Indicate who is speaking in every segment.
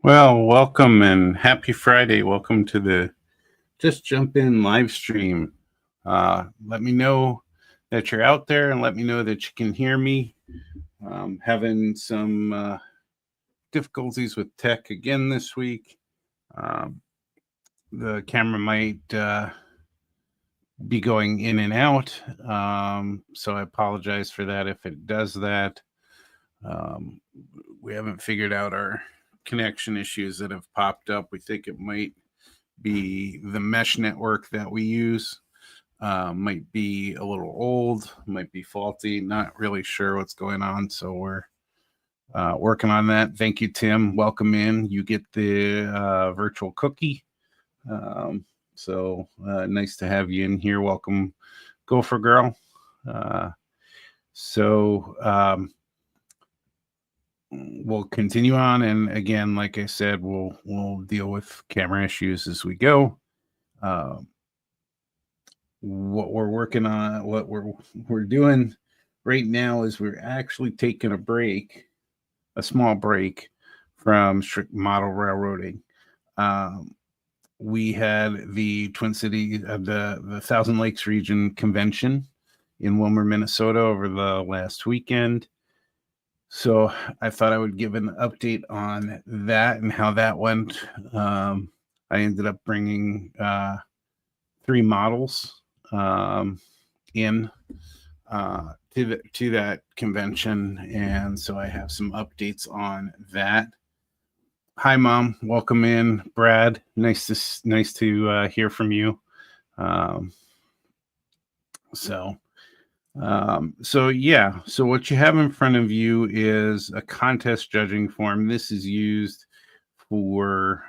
Speaker 1: Well, welcome and happy Friday. Welcome to the Just Jump In live stream. Let me know that you're out there and let me know that you can hear me. Having some difficulties with tech again this week. Um, the camera might be going in and out. So I apologize for that if it does that. Um, we haven't figured out our connection issues that have popped up. We think it might be the mesh network that we use. Might be a little old, might be faulty, not really sure what's going on. So we're working on that. Thank you, Tim. Welcome in. You get the virtual cookie. Nice to have you in here. Welcome, Gopher Girl. We'll continue on, and again, like I said, we'll deal with camera issues as we go. What we're working on, what we're doing right now is we're actually taking a small break from strict model railroading. We had the Twin City, the Thousand Lakes Region Convention in Wilmer, Minnesota over the last weekend. So I thought I would give an update on that and how that went. I ended up bringing 3 models in to that convention, and so I have some updates on that. Hi, Mom. Welcome in, Brad. Nice to hear from you. So what you have in front of you is a contest judging form. This is used for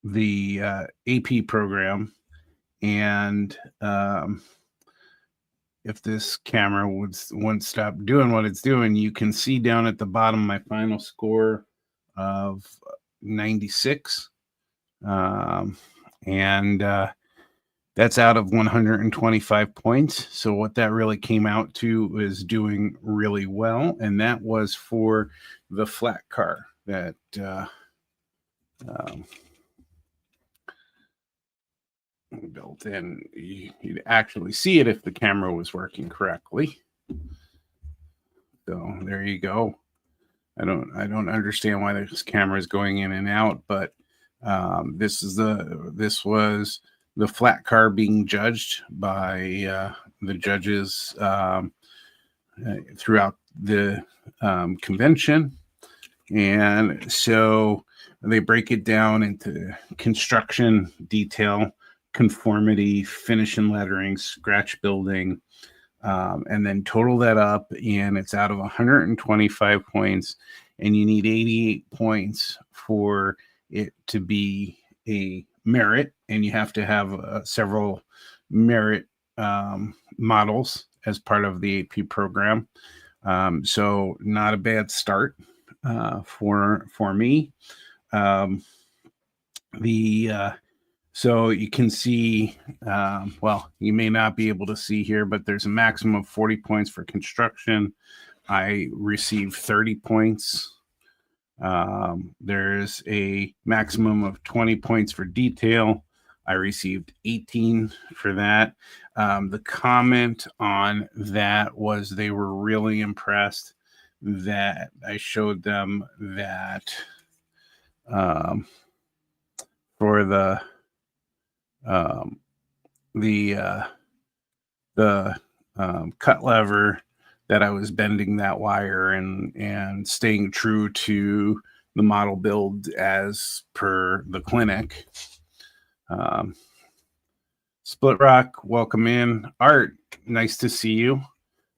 Speaker 1: the AP program, and if this camera wouldn't stop doing what it's doing, you can see down at the bottom my final score of 96, and that's out of 125 points. So what that really came out to is doing really well, and that was for the flat car that built in. You'd actually see it if the camera was working correctly. So there you go. I don't understand why this camera is going in and out, but this was the flat car being judged by the judges throughout the convention. And so they break it down into construction detail, conformity, finish and lettering, scratch building, and then total that up, and it's out of 125 points, and you need 88 points for it to be a merit, and you have to have several merit models as part of the AP program. So not a bad start for me. So you can see, you may not be able to see here, but there's a maximum of 40 points for construction. I received 30 points. There's a maximum of 20 points for detail. I received 18 for that. The comment on that was they were really impressed that I showed them that for the cut lever, that I was bending that wire and staying true to the model build as per the clinic. Split Rock, welcome in. Art, nice to see you.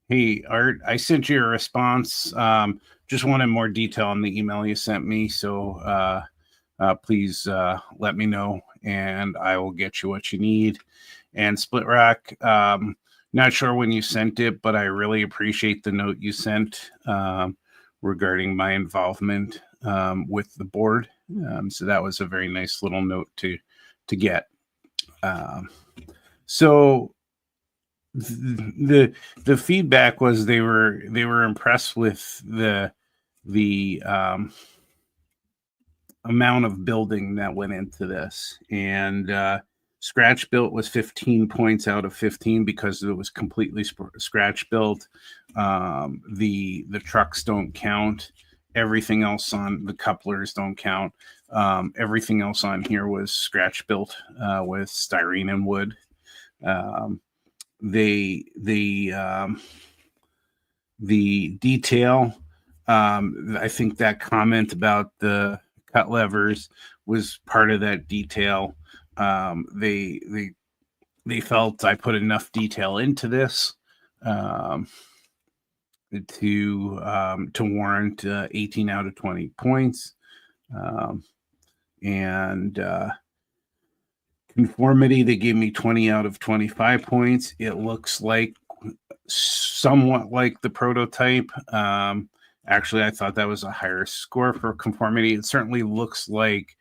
Speaker 1: Hey, Art, I sent you a response. Just wanted more detail on the email you sent me, so please let me know, and I will get you what you need. And Split Rock, not sure when you sent it, but I really appreciate the note you sent regarding my involvement with the board. So that was a very nice little note to get. So the feedback was they were impressed with the the amount of building that went into this. And scratch built was 15 points out of 15 because it was completely scratch built. The trucks don't count. Everything else on the couplers don't count. Everything else on here was scratch built with styrene and wood. The detail, I think that comment about the cut levers was part of that detail. They felt I put enough detail into this to warrant 18 out of 20 points. And conformity, they gave me 20 out of 25 points. It looks like somewhat like the prototype. Actually, I thought that was a higher score for conformity. It certainly looks like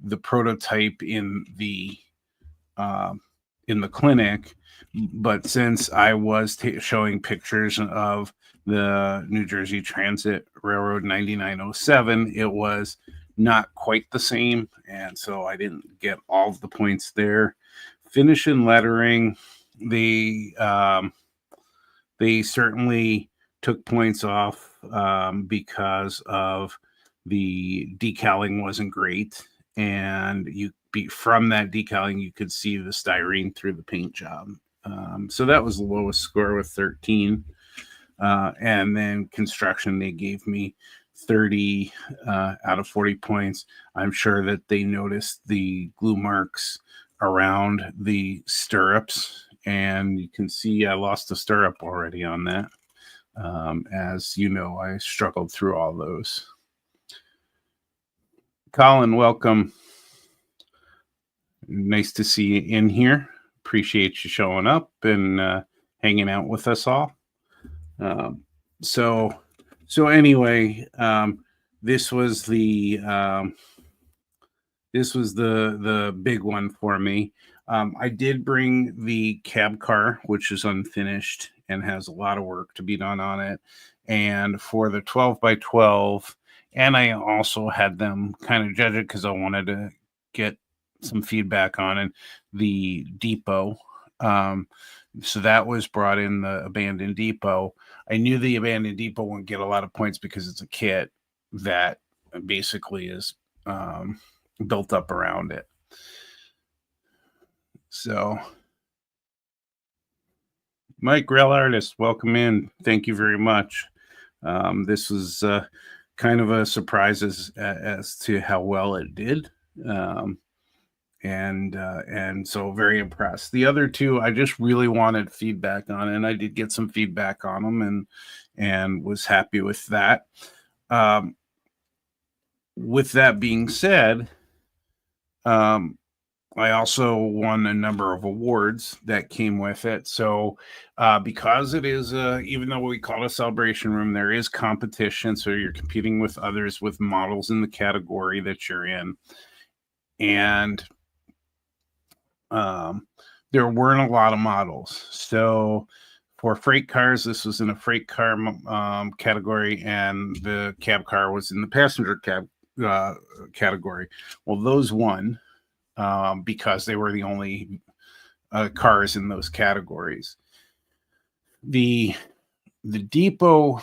Speaker 1: the prototype in the clinic, but since I was showing pictures of the New Jersey Transit Railroad 9907, it was not quite the same, and so I didn't get all of the points there. Finish and lettering, they certainly took points off because of the decaling wasn't great, and from that decaling you could see the styrene through the paint job. So that was the lowest score with 13. And then construction, they gave me 30 out of 40 points. I'm sure that they noticed the glue marks around the stirrups, and you can see I lost a stirrup already on that. As you know, I struggled through all those. Colin, welcome. Nice to see you in here. Appreciate you showing up and hanging out with us all. So anyway, this was the big one for me. I did bring the cab car, which is unfinished and has a lot of work to be done on it. And for the 12 by 12, and I also had them kind of judge it because I wanted to get some feedback on it, the depot. So that was brought in, the abandoned depot. I knew the abandoned depot wouldn't get a lot of points because it's a kit that basically is built up around it. So, Mike, Rail Artist, welcome in. Thank you very much. This was kind of a surprise as to how well it did. And so very impressed. The other two, I just really wanted feedback on, and I did get some feedback on them, and was happy with that. With that being said, I also won a number of awards that came with it. So because it is, even though we call it a celebration room, there is competition. So you're competing with others with models in the category that you're in. And there weren't a lot of models. So for freight cars, this was in a freight car category, and the cab car was in the passenger cab category. Well, those won because they were the only cars in those categories. The depot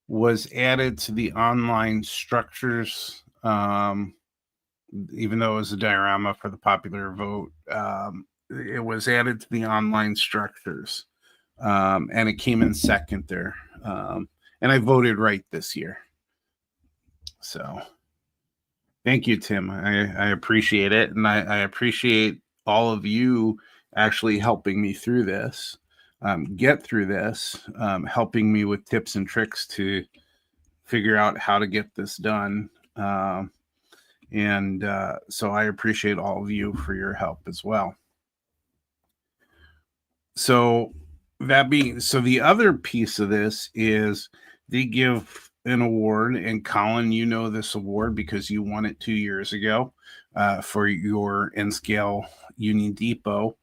Speaker 1: was added to the online structures, even though it was a diorama for the popular vote. It was added to the online structures, and it came in second there. And I voted right this year. So thank you, Tim. I appreciate it. And I appreciate all of you actually helping me through this, get through this, helping me with tips and tricks to figure out how to get this done. And so I appreciate all of you for your help as well. So the other piece of this is they give an award, and Colin, you know this award because you won it 2 years ago for your N-Scale Union Depot.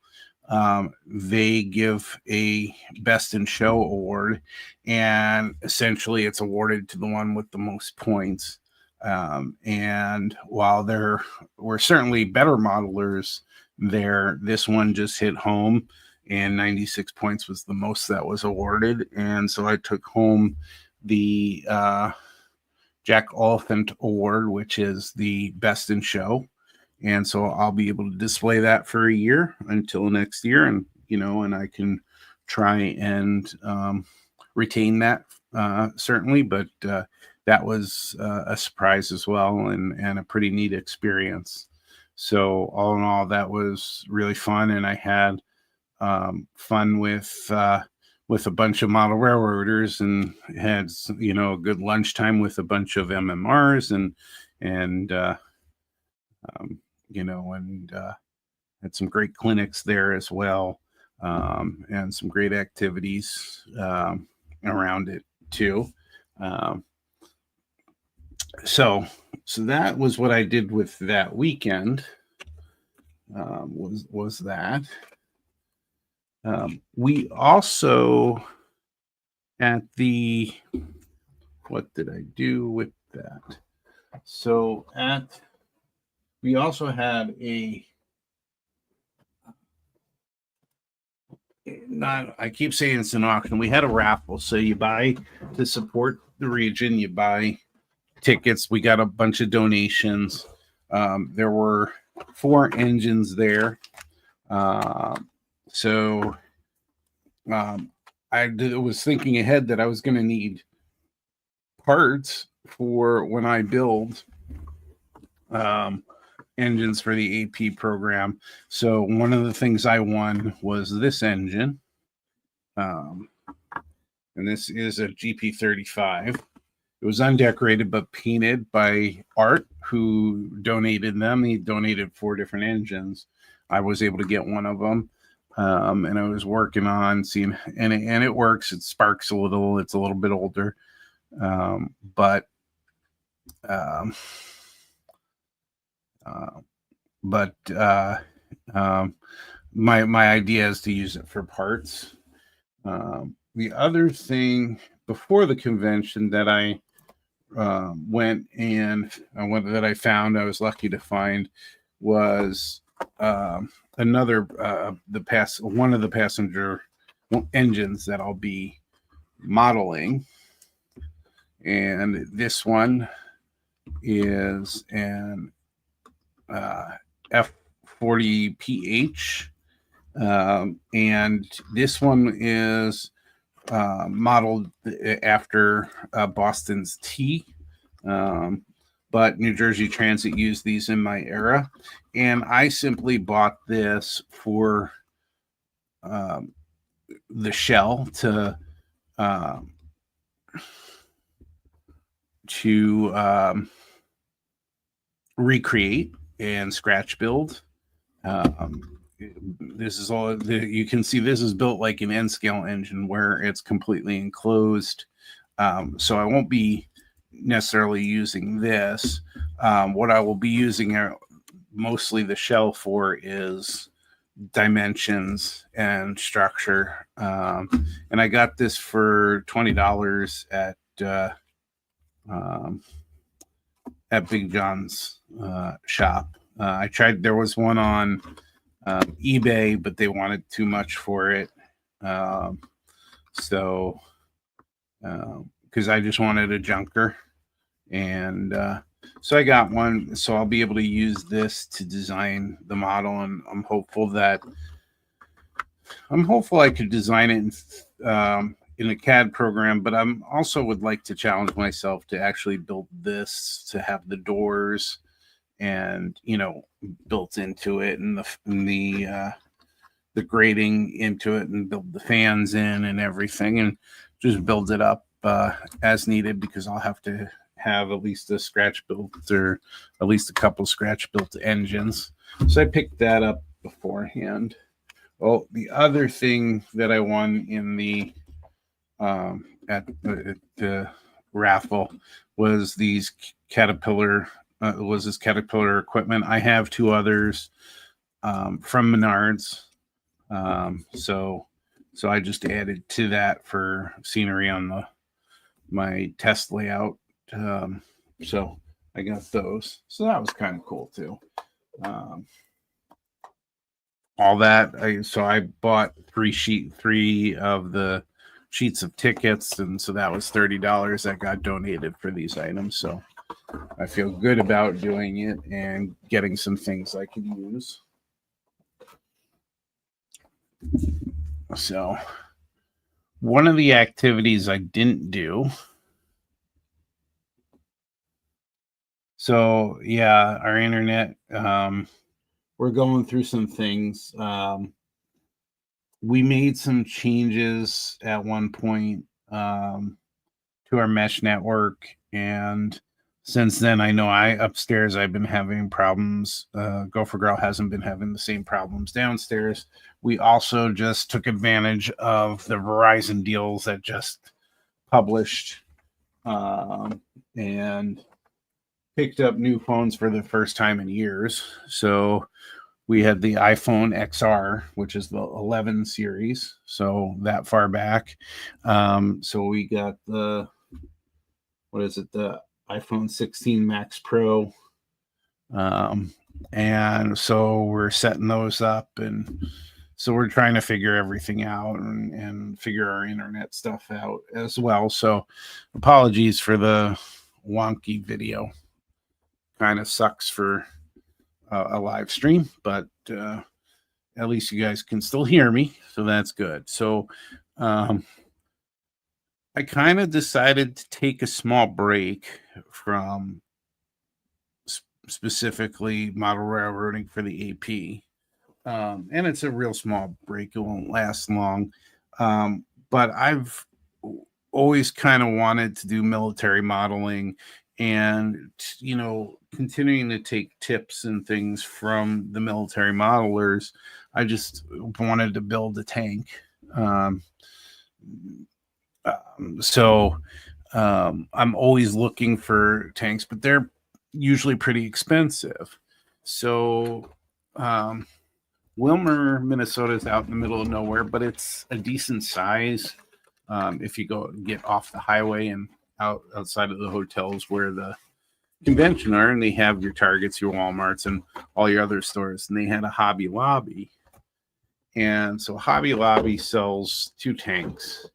Speaker 1: they give a best in show award, and essentially it's awarded to the one with the most points. And while there were certainly better modelers there, this one just hit home, and 96 points was the most that was awarded. And so I took home the Jack Oliphant Award, which is the best in show. And so I'll be able to display that for a year until next year. And, and I can try and retain that certainly. But that was a surprise as well, and a pretty neat experience. So all in all, that was really fun. And I had fun with a bunch of model railroaders, and had a good lunchtime with a bunch of MMRs, and had some great clinics there as well, and some great activities around it too. So that was what I did with that weekend. Was that. We also what did I do with that? So we also had I keep saying it's an auction. We had a raffle. So you buy to support the region, you buy tickets. We got a bunch of donations. There were 4 engines there. So I was thinking ahead that I was going to need parts for when I build engines for the AP program. So one of the things I won was this engine. And this is a GP35. It was undecorated but painted by Art, who donated them. He donated 4 different engines. I was able to get one of them. And I was working on seeing, and it works. It sparks a little. It's a little bit older, but my idea is to use it for parts. The other thing before the convention that I that I found, I was lucky to find, was another one of the passenger engines that I'll be modeling, and this one is an F40PH, and this one is modeled after Boston's T. But New Jersey Transit used these in my era, and I simply bought this for the shell to recreate and scratch build. This is all you can see. This is built like an N-scale engine where it's completely enclosed. So I won't be necessarily using this. What I will be using mostly the shell for is dimensions and structure. And I got this for $20 at Big John's shop. I tried. There was one on eBay, but they wanted too much for it. So because I just wanted a junker, and so I got one. So I'll be able to use this to design the model, and I'm hopeful I could design it in a CAD program, but I'm also would like to challenge myself to actually build this, to have the doors and built into it, and the grating into it, and build the fans in and everything, and just build it up as needed, because I'll have to have at least a scratch built, or at least a couple scratch built engines. So I picked that up beforehand. Well, the other thing that I won in the at the raffle was these Caterpillar equipment. I have 2 others from Menards So I just added to that for scenery on my test layout. So I got those. So that was kind of cool too. All that. I bought three of the sheets of tickets, and so that was $30 that got donated for these items. So I feel good about doing it and getting some things I can use. So one of the activities I didn't do. So yeah, our internet, we're going through some things. We made some changes at one point to our mesh network, and since then I know upstairs I've been having problems. Gopher Girl hasn't been having the same problems downstairs. We also just took advantage of the Verizon deals that just published, and picked up new phones for the first time in years. So we had the iPhone XR, which is the 11 series, so that far back. So we got the iPhone 16 Max Pro, and so we're setting those up, and so we're trying to figure everything out and figure our internet stuff out as well. So apologies for the wonky video. Kind of sucks for a live stream, but at least you guys can still hear me, so that's good. So I kind of decided to take a small break from specifically model railroading for the AP. And it's a real small break. It won't last long. But I've always kind of wanted to do military modeling and, continuing to take tips and things from the military modelers. I just wanted to build a tank. I'm always looking for tanks, but they're usually pretty expensive. So, Wilmer, Minnesota is out in the middle of nowhere, but it's a decent size. If you go get off the highway and outside of the hotels where the convention are, and they have your Targets, your Walmarts, and all your other stores, and they had a Hobby Lobby. And so Hobby Lobby sells 2 tanks.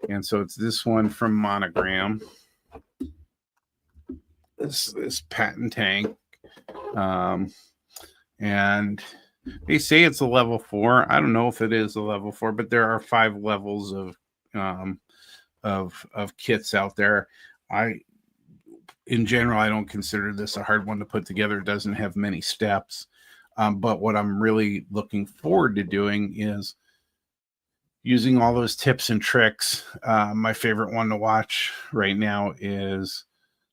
Speaker 1: And so it's this one from Monogram, this patent tank. And they say it's a level 4. I don't know if it is a level 4, but there are 5 levels of kits out there. In general, I don't consider this a hard one to put together. It doesn't have many steps. But what I'm really looking forward to doing is using all those tips and tricks. My favorite one to watch right now is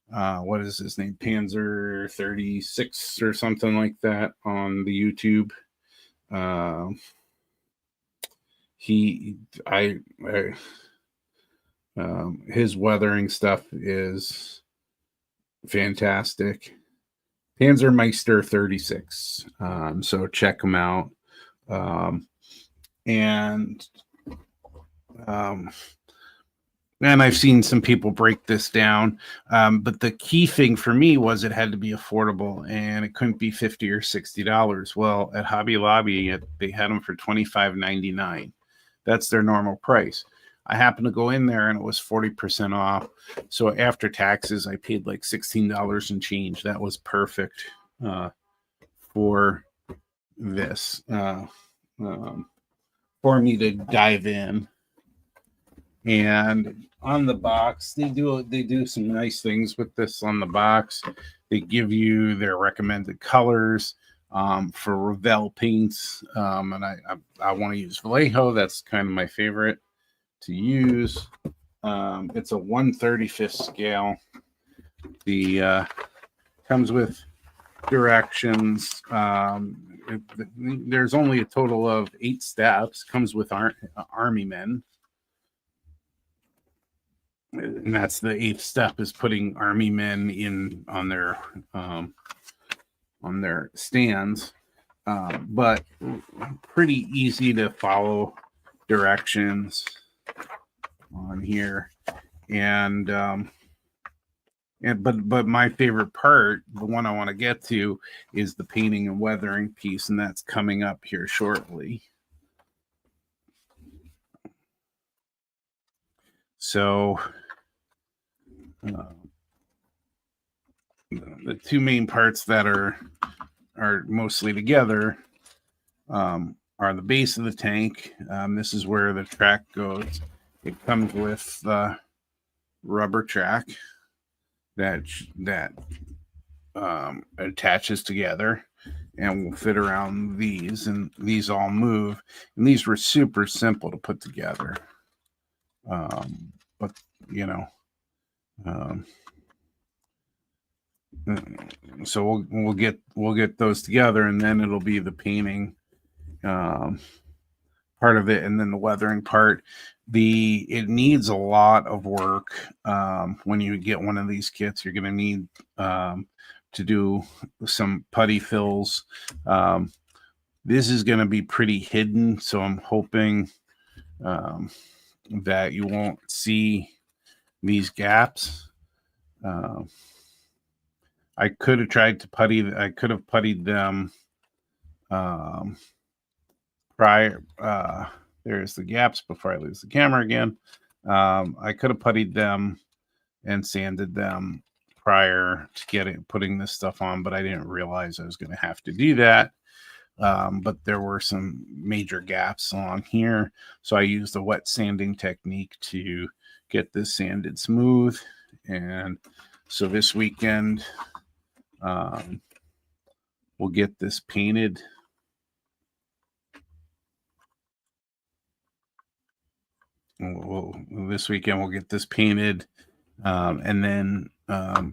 Speaker 1: what is his name? Panzer 36 or something like that on the YouTube. His weathering stuff is fantastic. Panzermeister 36. So check him out. And I've seen some people break this down. But the key thing for me was it had to be affordable, and it couldn't be $50 or $60. Well, at Hobby Lobby, they had them for $25.99. That's their normal price. I happened to go in there and it was 40% off. So after taxes, I paid like $16 and change. That was perfect for this, for me to dive in. And on the box, they do some nice things with this on the box. They give you their recommended colors for Revell paints. And I want to use Vallejo. That's kind of my favorite to use. It's a 1/35 scale. The comes with directions. There's only a total of 8 steps. Comes with Army men, and that's the 8th step, is putting Army men in on their stands. but pretty easy to follow directions on here. But my favorite part, the one I want to get to, is the painting and weathering piece, and that's coming up here shortly. So the two main parts that are mostly together are the base of the tank. This is where the track goes. It comes with rubber track that attaches together and will fit around these, and these all move, and these were super simple to put together, but you know, so we'll get those together, and then it'll be the painting part of it, and then the weathering part. It needs a lot of work. When you get one of these kits, you're going to need to do some putty fills. This is going to be pretty hidden, so I'm hoping that you won't see these gaps. I could have tried to putty. I could have puttied them prior. There's the gaps before I lose the camera again. I could have puttied them and sanded them prior to putting this stuff on, but I didn't realize I was going to have to do that. But there were some major gaps along here, so I used the wet sanding technique to get this sanded smooth. And so this weekend we'll get this painted. This weekend we'll get this painted, and then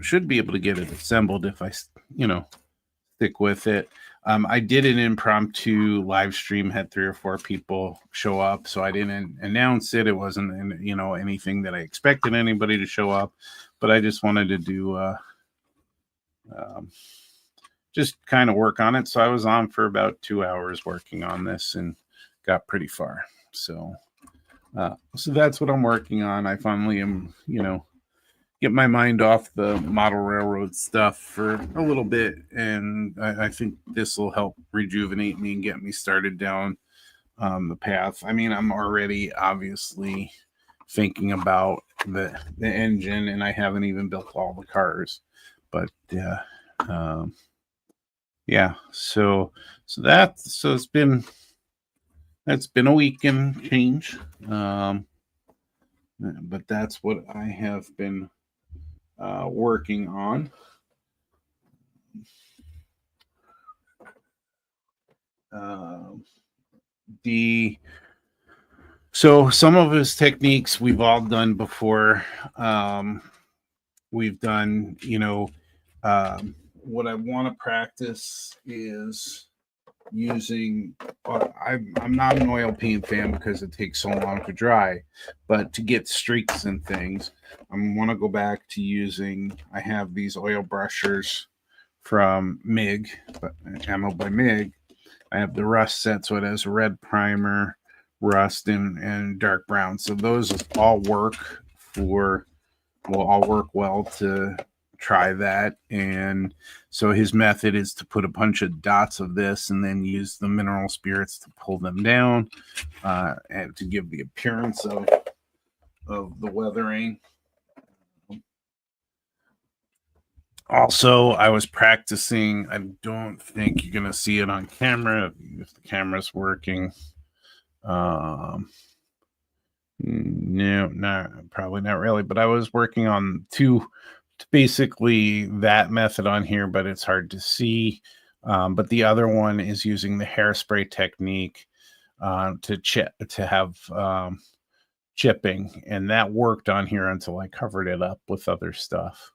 Speaker 1: should be able to get it assembled if I stick with it. I did an impromptu live stream, had 3 or 4 people show up, so I didn't announce it. It wasn't anything that I expected anybody to show up, but I just wanted to do just kind of work on it. So I was on for about 2 hours working on this and got pretty far. So that's what I'm working on. I finally am, get my mind off the model railroad stuff for a little bit, and I think this will help rejuvenate me and get me started down the path. I mean, I'm already obviously thinking about the engine, and I haven't even built all the cars, but yeah. So it's been a week and change, but that's what I have been working on. So some of his techniques we've all done before. We've done, what I want to practice is using, I'm not an oil paint fan because it takes so long to dry, but to get streaks and things, I want to go back to using, I have these oil brushers from MIG, Ammo by MIG. I have the rust set, so it has red primer, rust, and dark brown. So those all work well to try that. And so his method is to put a bunch of dots of this and then use the mineral spirits to pull them down and to give the appearance of the weathering. Also, I was practicing. I don't think you're going to see it on camera if the camera's working. No, probably not really. But I was working on basically that method on here, but it's hard to see. But the other one is using the hairspray technique to have chipping, and that worked on here until I covered it up with other stuff.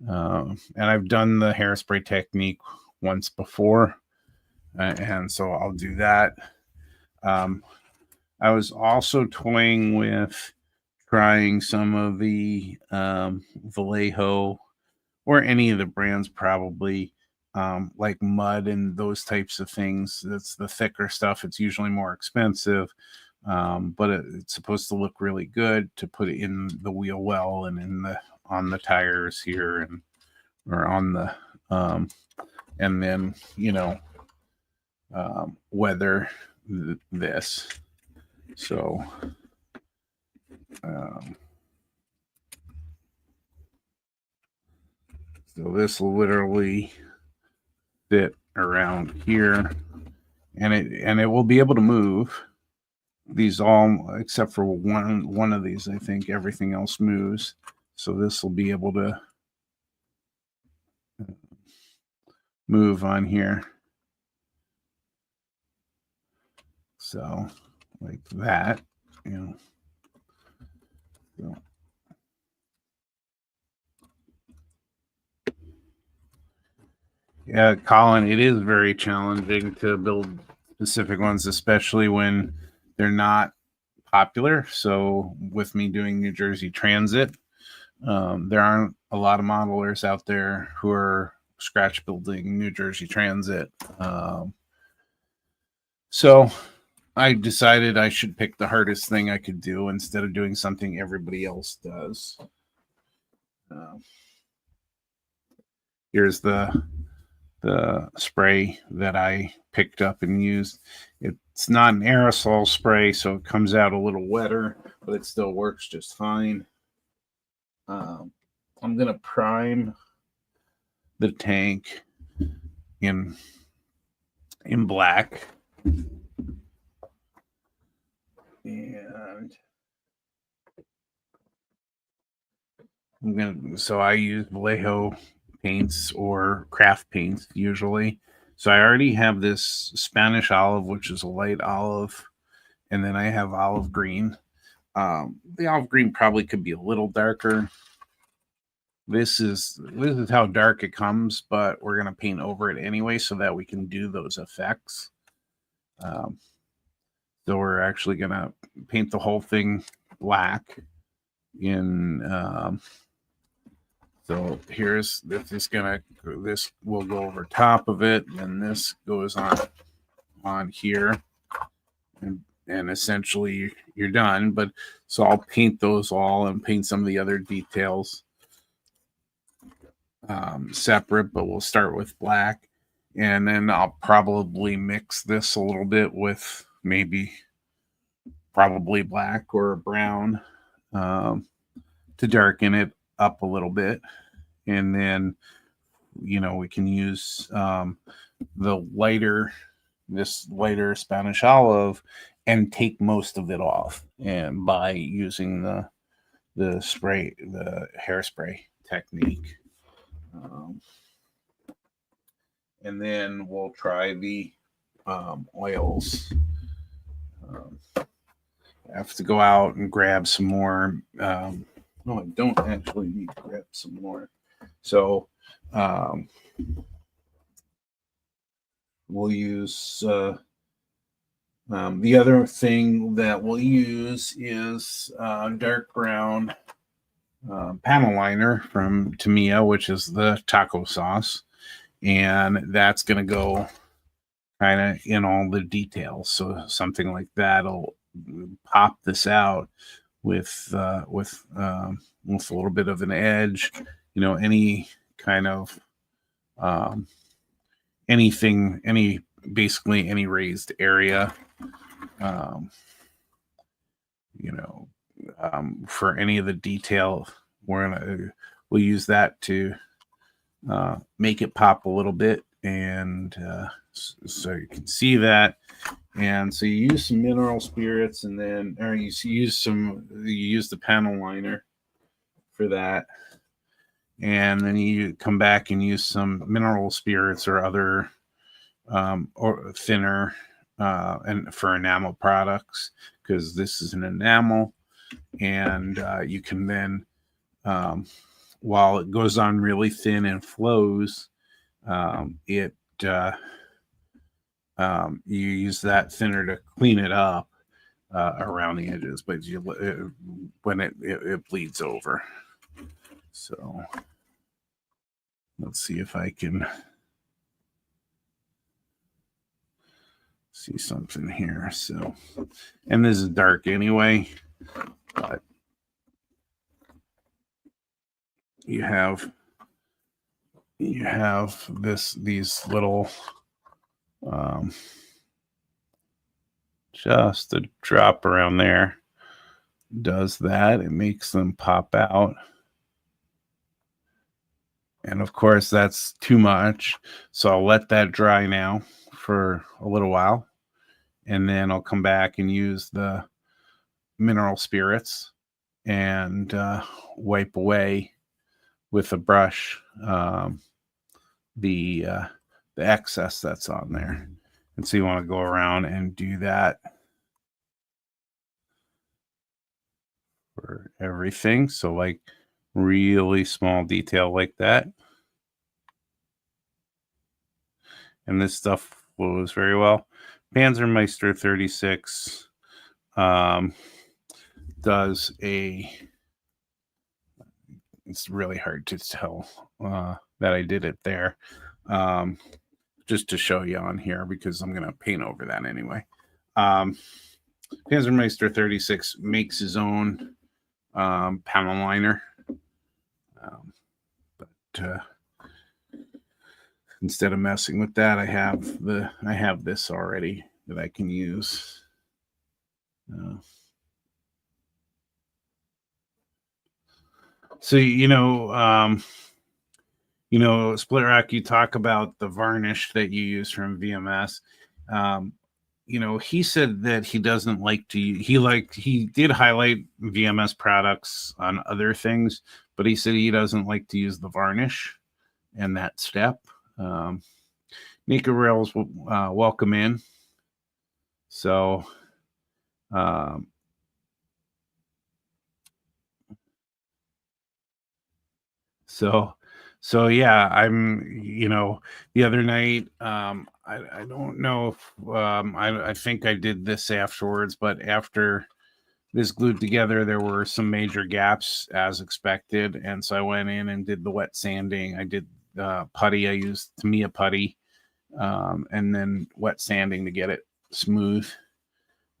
Speaker 1: And I've done the hairspray technique once before, and so I'll do that. I was also toying with trying some of the Vallejo or any of the brands, probably like mud and those types of things. That's the thicker stuff. It's usually more expensive, but it's supposed to look really good to put it in the wheel well and in the on the tires here and or on the and then weather this. So um, so this will literally fit around here, and it will be able to move. These all except for one of these, I think everything else moves. So this will be able to move on here. So like that, So. Yeah, Colin, it is very challenging to build specific ones, especially when they're not popular. So with me doing New Jersey Transit, there aren't a lot of modelers out there who are scratch building New Jersey Transit. So I decided I should pick the hardest thing I could do instead of doing something everybody else does. Here's the spray that I picked up and used. It's not an aerosol spray, so it comes out a little wetter, but it still works just fine. I'm going to prime the tank in black. And so I use Vallejo paints or craft paints usually. So I already have this Spanish olive, which is a light olive, and then I have olive green. The olive green probably could be a little darker. This is how dark it comes, but we're going to paint over it anyway so that we can do those effects. So we're actually going to paint the whole thing black in so here's this will go over top of it, and this goes on here, and essentially you're done. But so I'll paint those all and paint some of the other details separate, but we'll start with black, and then I'll probably mix this a little bit with probably black or brown to darken it up a little bit. And then we can use this lighter Spanish olive and take most of it off, and by using the hairspray technique. And then we'll try the oils. I have to go out and grab some more. No, I don't actually need to grab some more. So we'll use the other thing that we'll use is dark brown panel liner from Tamiya, which is the taco sauce, and that's going to go kind of in all the details. So something like that'll pop this out with a little bit of an edge. Any kind of basically any raised area. For any of the detail, we'll use that to make it pop a little bit, and so you can see that. And so you use some mineral spirits, and then you use the panel liner for that, and then you come back and use some mineral spirits or other or thinner and for enamel products, because this is an enamel. And you can then while it goes on really thin and flows, you use that thinner to clean it up around the edges, but when it bleeds over. So let's see if I can see something here. So, and this is dark anyway, but you have these little just a drop around there does that. It makes them pop out. And of course, that's too much. So I'll let that dry now for a little while. And then I'll come back and use the mineral spirits and wipe away with a brush the excess that's on there. And so you want to go around and do that for everything. So like really small detail like that. And this stuff flows very well. Panzermeister 36 does it's really hard to tell that I did it there. Just to show you on here because I'm going to paint over that anyway. Panzermeister 36 makes his own panel liner. But instead of messing with that, I have this already that I can use. So Split Rock, you talk about the varnish that you use from VMS. He said that he doesn't like to. He did highlight VMS products on other things, but he said he doesn't like to use the varnish and that step. Nika Rails will welcome in. So, so yeah, I'm, the other night, I don't know if, I think I did this afterwards, but after this glued together, there were some major gaps as expected. And so I went in and did the wet sanding. I did putty. I used Tamiya putty, and then wet sanding to get it smooth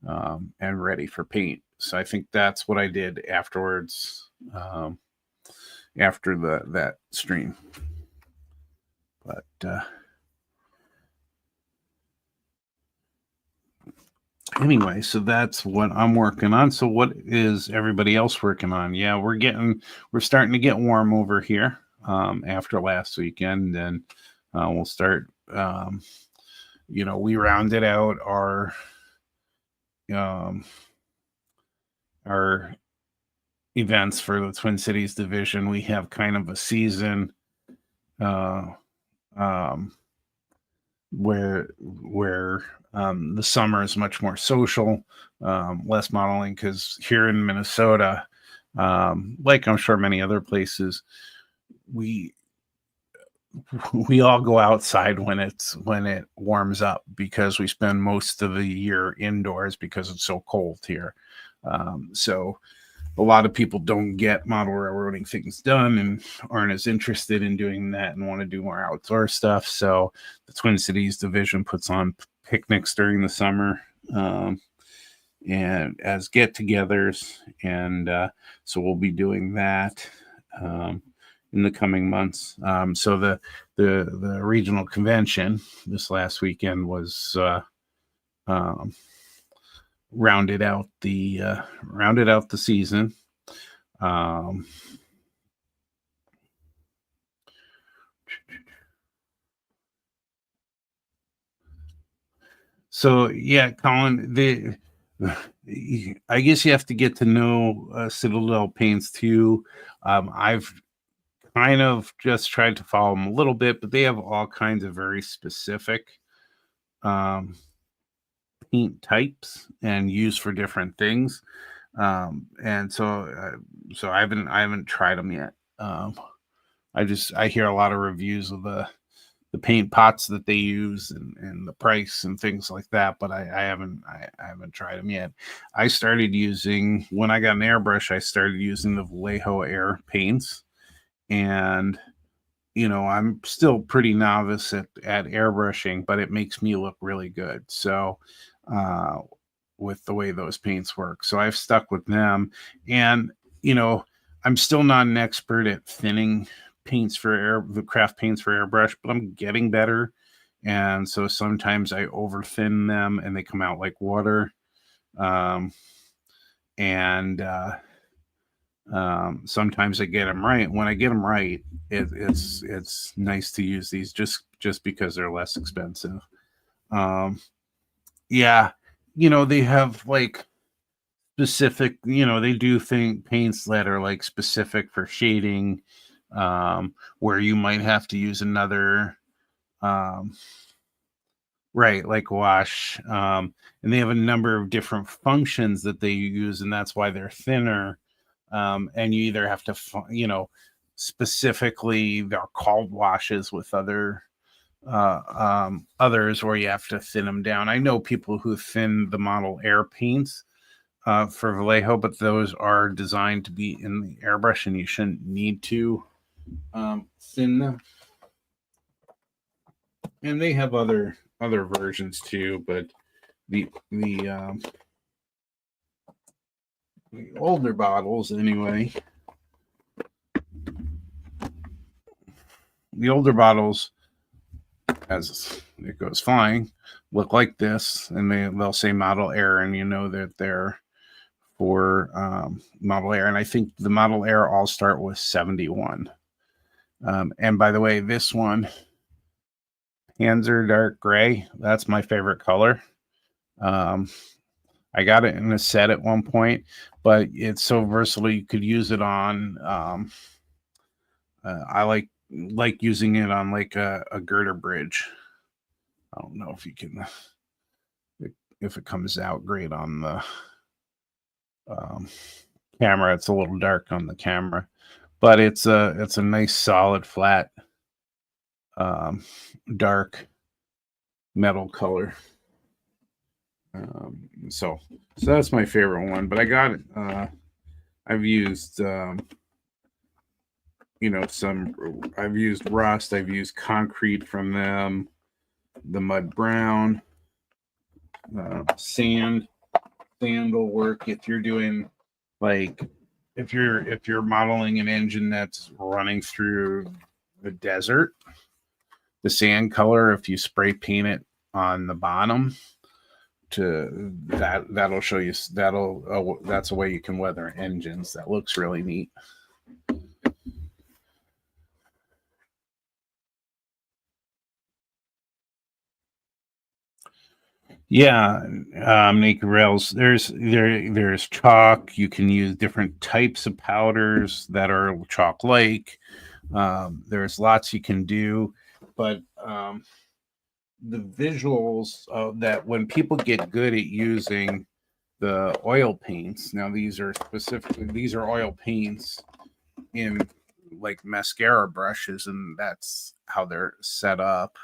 Speaker 1: and ready for paint. So I think that's what I did afterwards, after that stream. But anyway, so that's what I'm working on. So what is everybody else working on? Yeah, we're starting to get warm over here after last weekend, and we'll start. We rounded out our events for the Twin Cities division. We have kind of a season where the summer is much more social, less modeling, because here in Minnesota, like I'm sure many other places, we all go outside when it warms up, because we spend most of the year indoors because it's so cold here. So a lot of people don't get model railroading things done and aren't as interested in doing that and want to do more outdoor stuff. So the Twin Cities division puts on picnics during the summer and as get-togethers, and so we'll be doing that in the coming months. So the regional convention this last weekend was rounded out the season. So yeah, Colin, I guess you have to get to know Citadel Paints too. I've kind of just tried to follow them a little bit, but they have all kinds of very specific paint types and used for different things. And so I haven't tried them yet. I hear a lot of reviews of the paint pots that they use and the price and things like that, but I haven't tried them yet. I started using, when I got an airbrush, I started using the Vallejo Air paints, and I'm still pretty novice at airbrushing, but it makes me look really good. So, uh, with the way those paints work, so I've stuck with them, and you know, I'm still not an expert at thinning paints for the craft paints for airbrush, but I'm getting better. And so sometimes I over thin them, and they come out like water. Um, and Sometimes I get them right. When I get them right, it's nice to use these just because they're less expensive. Um, yeah, they have like specific. They do think paints that are like specific for shading, where you might have to use another. Um, Right, like wash. And they have a number of different functions that they use, and that's why they're thinner. And you either have to, specifically, they're called washes with others, or you have to thin them down. I know people who thin the Model Air paints for Vallejo, but those are designed to be in the airbrush, and you shouldn't need to thin them. And they have other versions too, but the older bottles anyway. The older bottles, as it goes flying, look like this, and they'll say Model Air, and you know that they're for Model Air. And I think the Model Air all start with 71. And by the way, this one, hands are dark gray. That's my favorite color. I got it in a set at one point, but it's so versatile. You could use it on. I like using it on like a girder bridge. I don't know if you can, if it comes out great on the um, camera. It's a little dark on the camera, but it's a nice solid flat dark metal color. So that's my favorite one. But I got I've used I've used rust, I've used concrete from them, the mud brown, sand will work if you're doing like if you're modeling an engine that's running through the desert. The sand color, if you spray paint it on the bottom, that'll show you that's a way you can weather engines. That looks really neat. Yeah, naked rails. There's chalk. You can use different types of powders that are chalk like. There's lots you can do, but the visuals that when people get good at using the oil paints. Now these are oil paints in like mascara brushes, and that's how they're set up.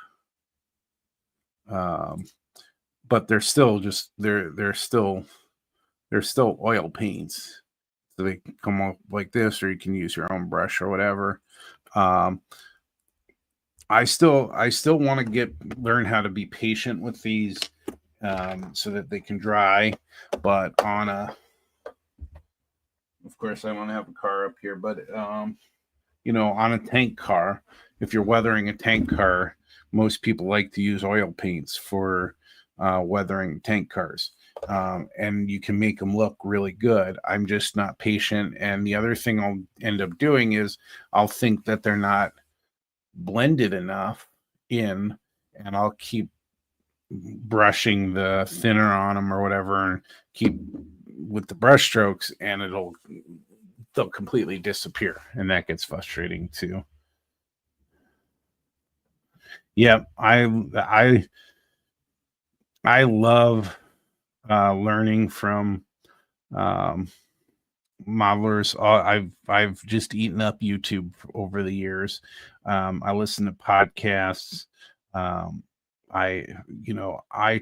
Speaker 1: But they're still they're still oil paints. So they come up like this, or you can use your own brush or whatever. I still want to learn how to be patient with these, so that they can dry. But of course, I want to have a car up here, but on a tank car, if you're weathering a tank car, most people like to use oil paints for weathering tank cars. And you can make them look really good. I'm just not patient. And the other thing I'll end up doing is I'll think that they're not blended enough in, and I'll keep brushing the thinner on them or whatever, and keep with the brush strokes, and they'll completely disappear, and that gets frustrating too. Yeah, I love learning from um, modelers. I've just eaten up YouTube over the years. I listen to podcasts. I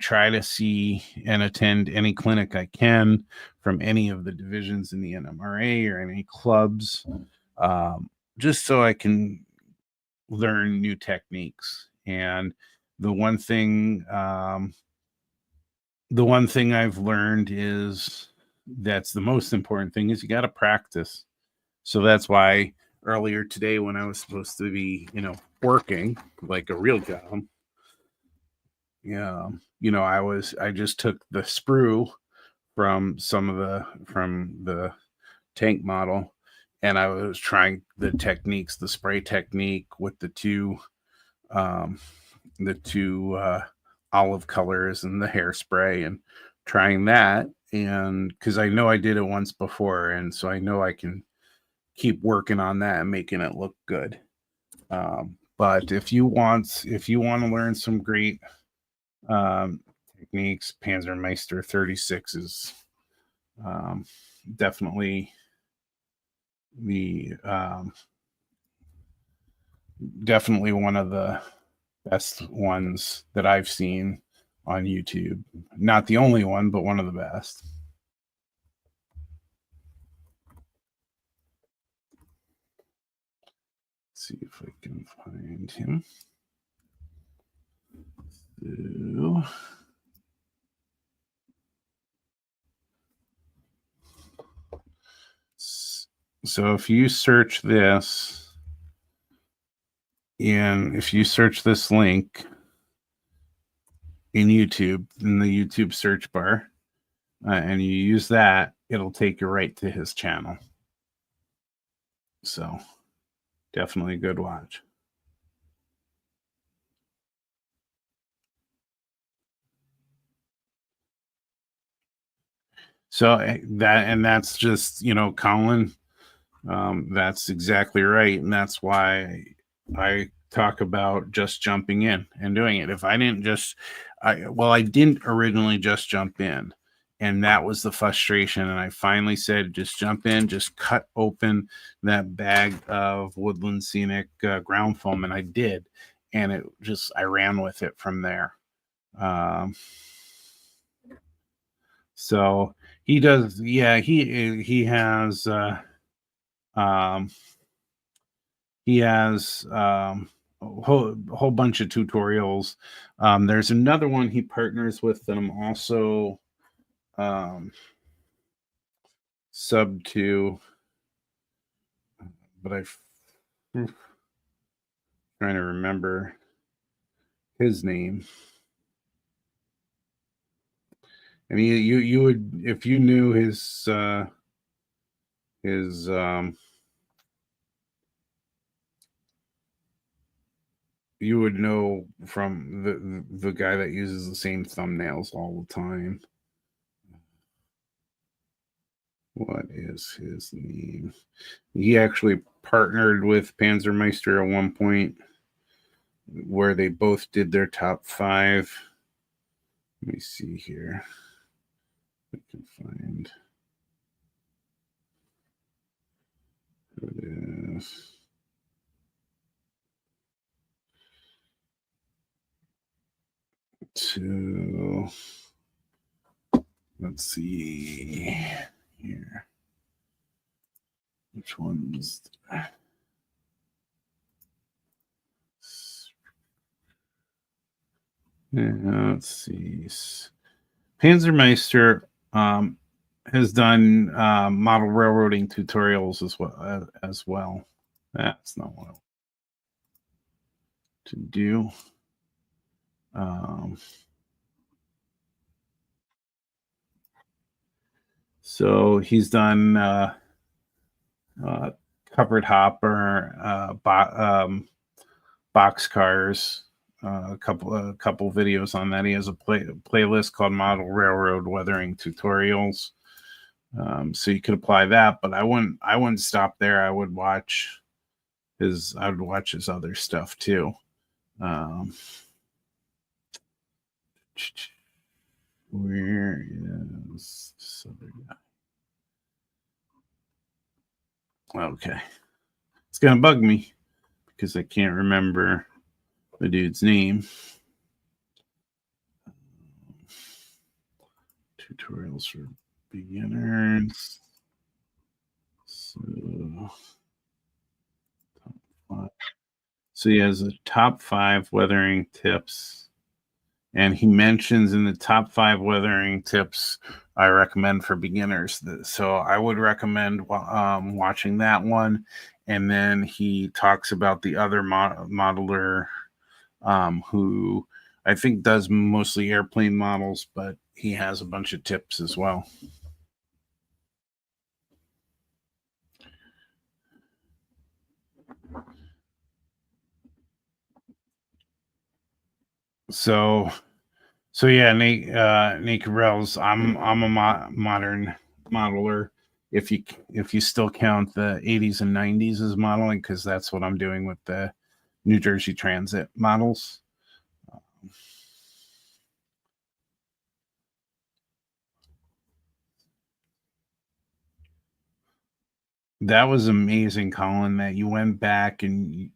Speaker 1: try to see and attend any clinic I can from any of the divisions in the NMRA or any clubs, just so I can learn new techniques. And the one thing I've learned is that's the most important thing is you got to practice. So that's why earlier today when I was supposed to be, working like a real job, yeah, I just took the sprue from from the tank model, and I was trying the techniques, the spray technique with um, the two olive colors and the hairspray, and trying that. And because I know I did it once before, and so I know I can keep working on that and making it look good. But if you want to learn some great um, techniques, Panzermeister 36 is um, definitely the definitely one of the best ones that I've seen on YouTube. Not the only one, but one of the best. Let's see if I can find him. So if you search this, and if you search this link in YouTube, in the YouTube search bar, and you use that, it'll take you right to his channel. So definitely a good watch. So that's just, Colin, that's exactly right. And that's why I talk about just jumping in and doing it. If I didn't I didn't originally just jump in. And that was the frustration. And I finally said, just jump in, just cut open that bag of Woodland Scenic ground foam. And I did. And I ran with it from there. So he does, yeah, he has um he has a whole bunch of tutorials. There's another one he partners with that I'm also sub to, but I'm trying to remember his name. And you would, if you knew his you would know from the guy that uses the same thumbnails all the time. What is his name? He actually partnered with Panzermeister at one point where they both did their top 5. Let me see here. I can find who it is. So let's see here. Which one's let's see. Panzermeister has done model railroading tutorials as well. That's not what I want to do. So he's done covered hopper, box cars, a couple videos on that. He has a playlist called Model Railroad Weathering Tutorials. So you could apply that, but I wouldn't stop there. I would watch his other stuff too. Where is this other guy? Okay. It's gonna bug me because I can't remember the dude's name. Tutorials for beginners. So So he has the top 5 weathering tips, and he mentions in the top 5 weathering tips I recommend for beginners. So I would recommend watching that one. And then he talks about the other modeler who I think does mostly airplane models, but he has a bunch of tips as well. So yeah, Nate Carell's. I'm a modern modeler. If you still count the 80s and 90s as modeling, because that's what I'm doing with the New Jersey Transit models. That was amazing, Colin, that you went back and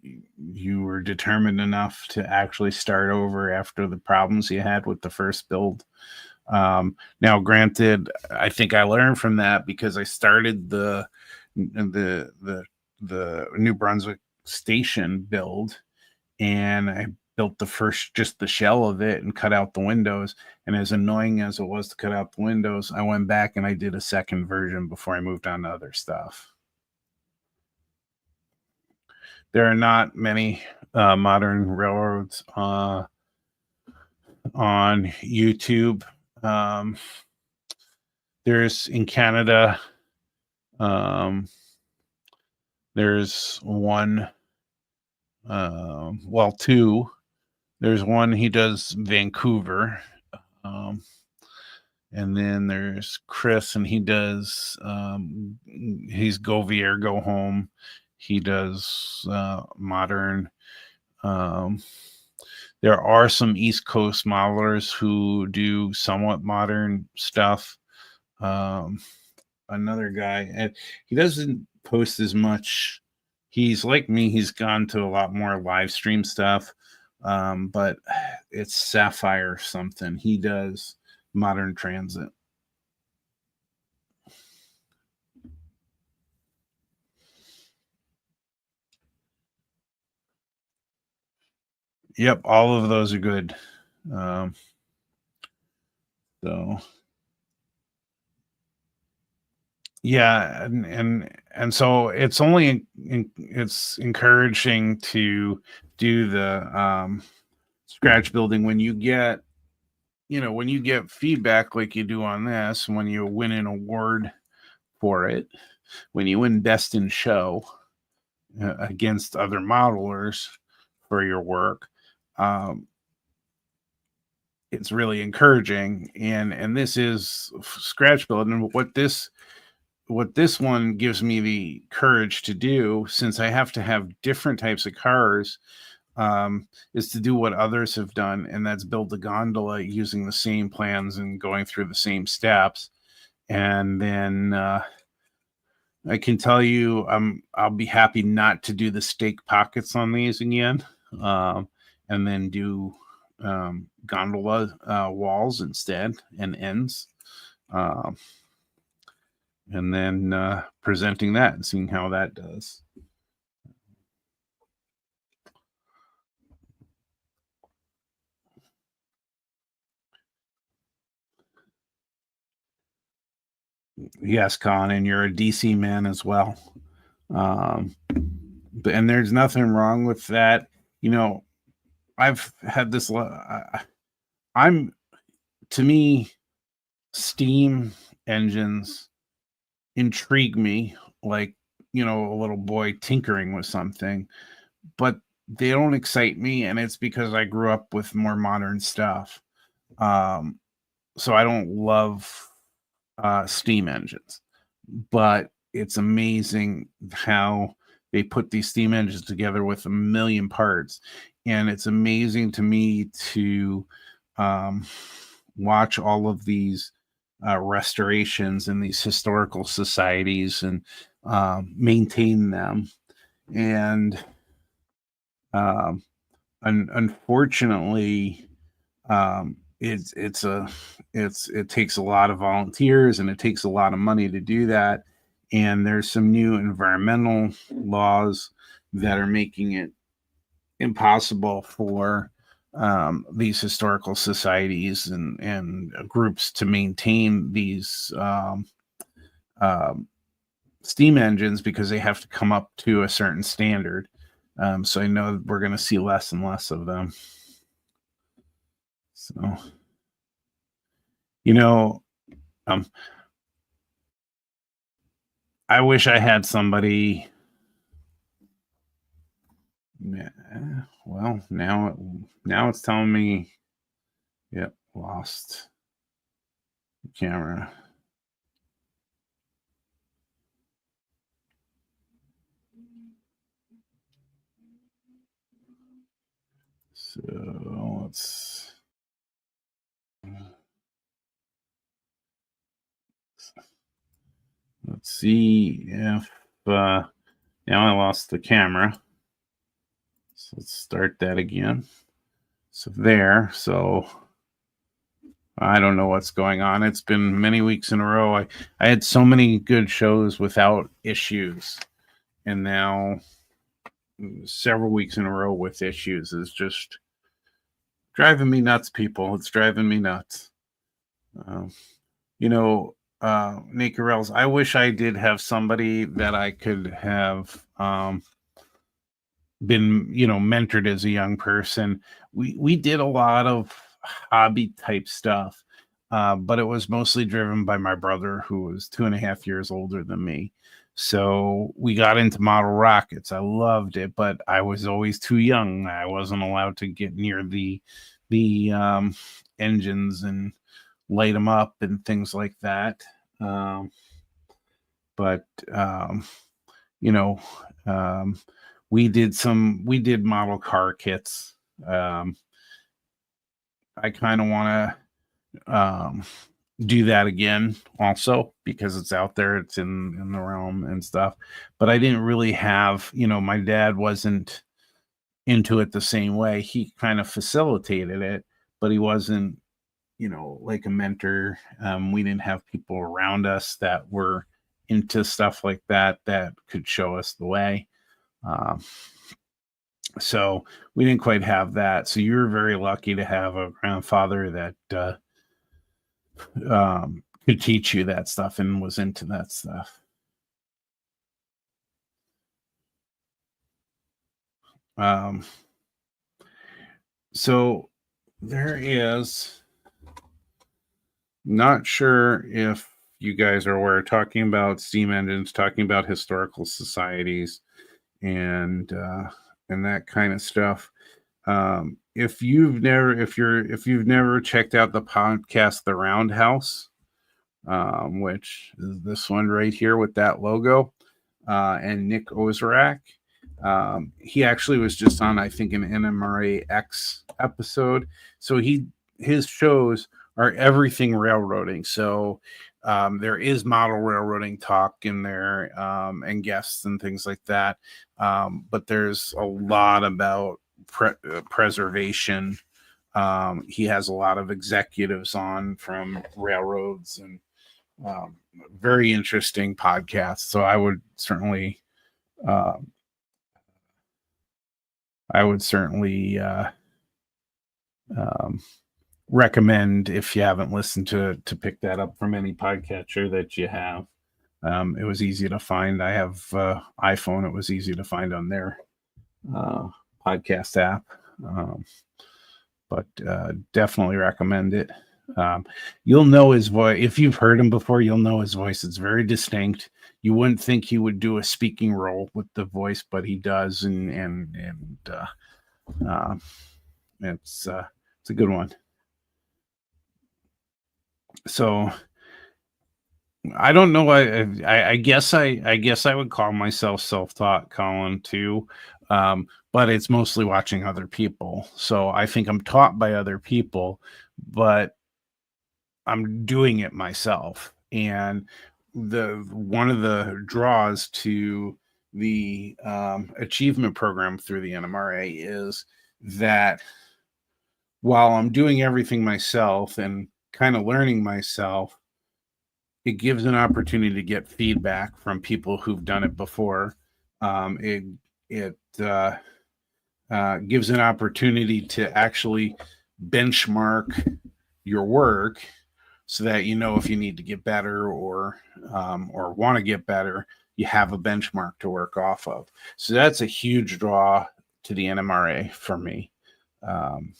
Speaker 1: you were determined enough to actually start over after the problems you had with the first build. Now, granted, I think I learned from that because I started the New Brunswick station build, and I built just the shell of it and cut out the windows. And as annoying as it was to cut out the windows, I went back and I did a second version before I moved on to other stuff. There are not many modern railroads on YouTube. There's in Canada, there's one, well, two. There's one he does Vancouver, and then there's Chris, and he does he's Go Vier, Go Home. He does modern. There are some East Coast modelers who do somewhat modern stuff. Another guy, and he doesn't post as much. He's like me, he's gone to a lot more live stream stuff. But it's Sapphire something. He does modern transit. Yep, all of those are good. Um, so yeah, and so it's encouraging to do the scratch building when you get feedback like you do on this, when you win an award for it, when you win best in show against other modelers for your work. It's really encouraging, and this is scratch building. And what this one gives me the courage to do, since I have to have different types of cars, is to do what others have done, and that's build the gondola using the same plans and going through the same steps. And then I can tell you, I'll be happy not to do the stake pockets on these again, and then do gondola walls instead and ends, and then presenting that and seeing how that does. Yes, Con, and you're a DC man as well. And there's nothing wrong with that. I've had this. I'm to me, steam engines intrigue me, like a little boy tinkering with something, but they don't excite me, and it's because I grew up with more modern stuff. So I don't love steam engines, but it's amazing how they put these steam engines together with a million parts, and it's amazing to me to watch all of these restorations in these historical societies and maintain them. And unfortunately, it takes a lot of volunteers and it takes a lot of money to do that. And there's some new environmental laws that are making it impossible for these historical societies and groups to maintain these um, steam engines because they have to come up to a certain standard. So I know we're going to see less and less of them. So, you know, um, I wish I had somebody. Well, now it's telling me, yep, lost the camera. So let's see if now I lost the camera. So let's start that again. So there. So I don't know what's going on. It's been many weeks in a row. I had so many good shows without issues, and now several weeks in a row with issues is just driving me nuts, people. It's driving me nuts. Um, you know, Nate Garrels, I wish I did have somebody that I could have been, mentored as a young person. We did a lot of hobby type stuff, but it was mostly driven by my brother, who was 2.5 years older than me. So we got into model rockets. I loved it, but I was always too young. I wasn't allowed to get near the engines and light them up and things like that. Um, but you know, um, we did model car kits. Um, I kind of want to do that again also because it's out there, it's in the realm and stuff. But I didn't really have, my dad wasn't into it the same way. He kind of facilitated it, but he wasn't, like a mentor. We didn't have people around us that were into stuff like that could show us the way. Um, so we didn't quite have that. So you're very lucky to have a grandfather that could teach you that stuff and was into that stuff. Um, so there is, not sure if you guys are aware, talking about steam engines, talking about historical societies, and that kind of stuff. If you've never checked out the podcast The Roundhouse, which is this one right here with that logo, and Nick Ozrak. He actually was just on, I think, an NMRA X episode. So his shows are everything railroading. So there is model railroading talk in there, and guests and things like that. But there's a lot about preservation. He has a lot of executives on from railroads and very interesting podcast. So uh, I would certainly um, recommend, if you haven't listened to pick that up from any podcatcher that you have. It was easy to find. I have iPhone. It was easy to find on their uh, podcast app. But definitely recommend it. You'll know his voice. If you've heard him before, you'll know his voice. It's very distinct. You wouldn't think he would do a speaking role with the voice, but he does, and uh, it's a good one. So I don't know. I guess I would call myself self-taught, Colin, too. But it's mostly watching other people. So I think I'm taught by other people, but I'm doing it myself. And the one of the draws to the achievement program through the NMRA is that while I'm doing everything myself and kind of learning myself, it gives an opportunity to get feedback from people who've done it before. It gives an opportunity to actually benchmark your work so that you know if you need to get better or want to get better, you have a benchmark to work off of. So that's a huge draw to the NMRA for me. Um,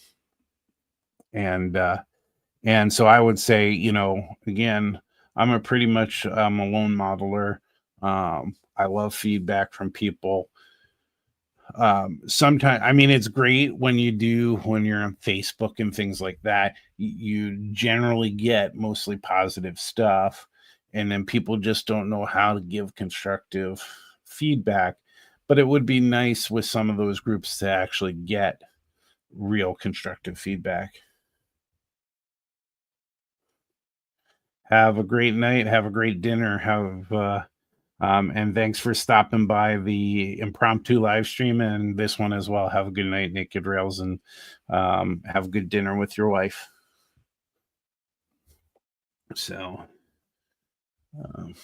Speaker 1: and so I would say, again, I'm a pretty much a lone modeler. I love feedback from people. Sometimes, I mean, it's great when you're on Facebook and things like that. You generally get mostly positive stuff, and then people just don't know how to give constructive feedback. But it would be nice with some of those groups to actually get real constructive feedback. Have a great night. Have a great dinner. And thanks for stopping by the impromptu live stream and this one as well. Have a good night, Naked Rails, and have a good dinner with your wife. So, um,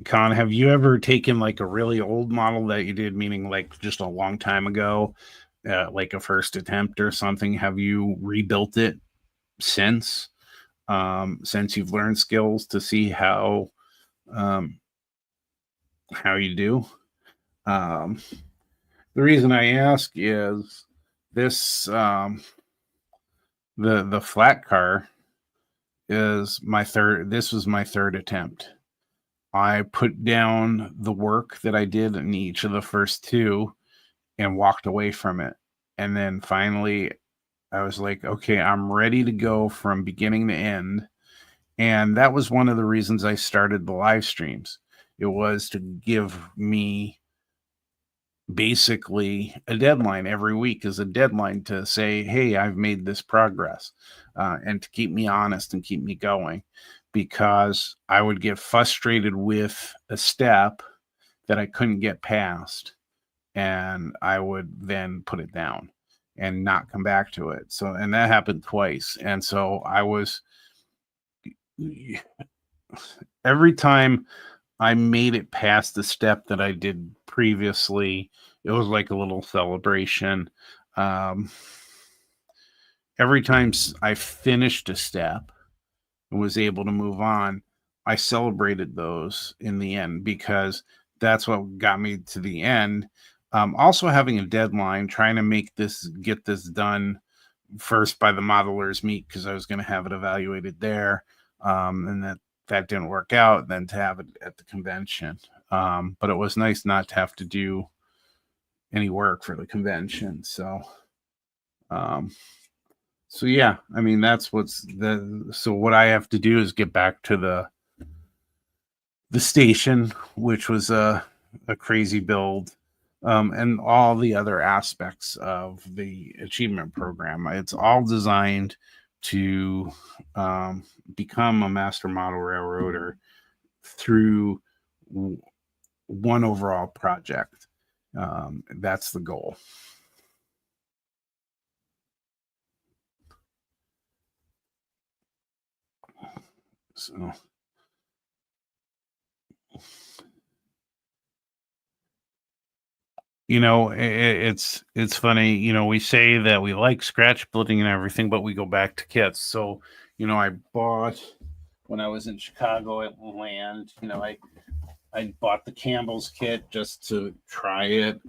Speaker 1: Con, have you ever taken like a really old model that you did, meaning like just a long time ago, like a first attempt or something? Have you rebuilt it since? Since you've learned skills to see um, how you do? Um, the reason I ask is this the flat car is my third. This was my third attempt. I put down the work that I did in each of the first two and walked away from it. And then finally, I was like, okay, I'm ready to go from beginning to end. And that was one of the reasons I started the live streams. It was to give me basically a deadline. Every week is a deadline to say, hey, I've made this progress, and to keep me honest and keep me going, because I would get frustrated with a step that I couldn't get past, and I would then put it down and not come back to it. So, and that happened twice. And so I was, every time I made it past the step that I did previously, it was like a little celebration. Um, every time I finished a step and was able to move on, I celebrated those in the end, because that's what got me to the end. Also having a deadline, trying to get this done first by the modelers meet, because I was going to have it evaluated there. And that didn't work out, then to have it at the convention. But it was nice not to have to do any work for the convention. So, yeah, I mean, so what I have to do is get back to the station, which was a crazy build, and all the other aspects of the achievement program. It's all designed to become a master model railroader through one overall project. That's the goal. So, it's funny. We say that we like scratch building and everything, but we go back to kits. So, I bought, when I was in Chicago at Land, I bought the Campbell's kit just to try it.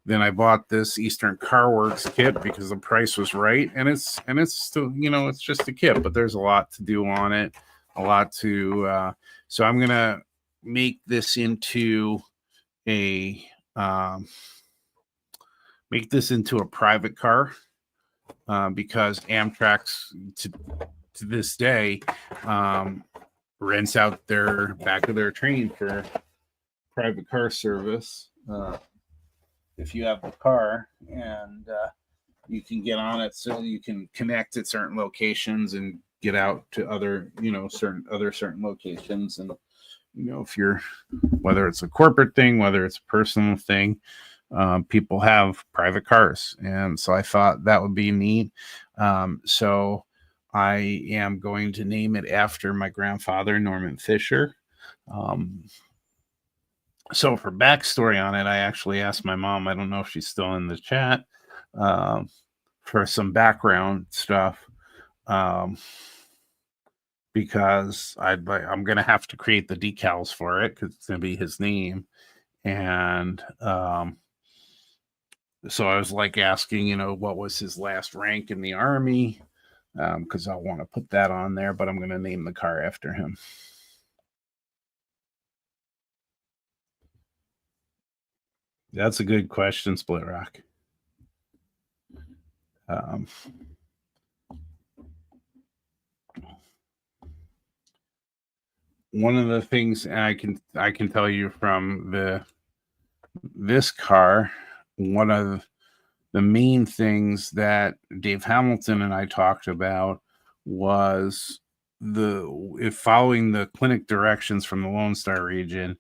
Speaker 1: Then I bought this Eastern Car Works kit because the price was right, and it's still, it's just a kit, but there's a lot to do on it, a lot to. So I'm gonna make this into a private car, because Amtrak's to this day rents out their back of their train for private car service. If you have the car, and you can get on it, so you can connect at certain locations and get out to other certain locations. And if you're, whether it's a corporate thing, whether it's a personal thing, people have private cars, and so I thought that would be neat. So I am going to name it after my grandfather, Norman Fisher. Um, so for backstory on it, I actually asked my mom, I don't know if she's still in the chat, um, for some background stuff. Um, because I'm gonna have to create the decals for it because it's gonna be his name. And so I was like asking, what was his last rank in the army? Because I want to put that on there, but I'm gonna name the car after him. That's a good question, Split Rock. Um, one of the things I can tell you from this car, one of the main things that Dave Hamilton and I talked about was if following the clinic directions from the Lone Star region.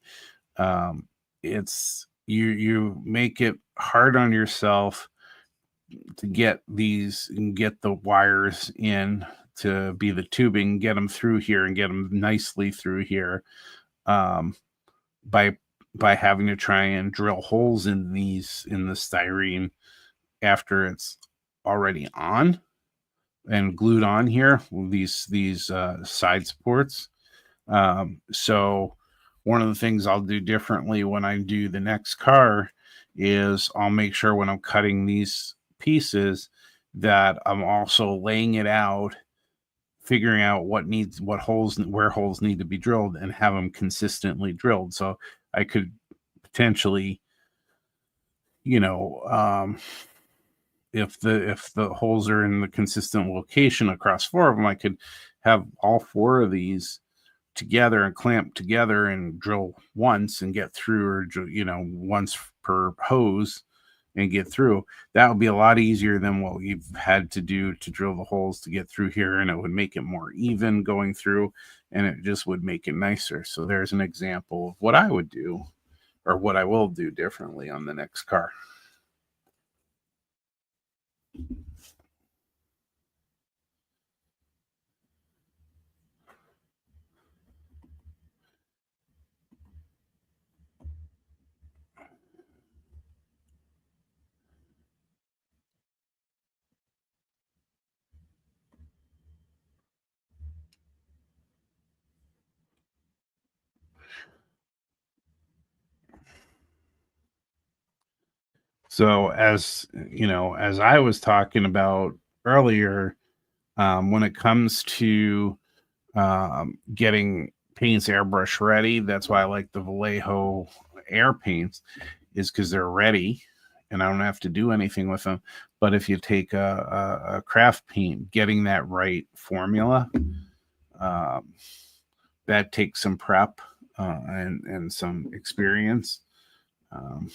Speaker 1: It's you make it hard on yourself to get these and get the wires in to be the tubing, get them through here and get them nicely through here, um, by having to try and drill holes in the styrene after it's already on and glued on here, these side supports. So one of the things I'll do differently when I do the next car is I'll make sure when I'm cutting these pieces that I'm also laying it out, figuring out what holes, where holes need to be drilled, and have them consistently drilled. So I could potentially, you know, if the holes are in the consistent location across four of them, I could have all four of these together and clamp together and drill once and get through, or once per hose and get through. That would be a lot easier than what we've had to do to drill the holes to get through here, and it would make it more even going through, and it just would make it nicer. So there's an example of what I would do, or what I will do differently on the next car. So as as I was talking about earlier, when it comes to getting paints airbrush ready, that's why I like the Vallejo air paints, is because they're ready and I don't have to do anything with them. But if you take a craft paint, getting that right formula, um, that takes some prep and some experience. Um,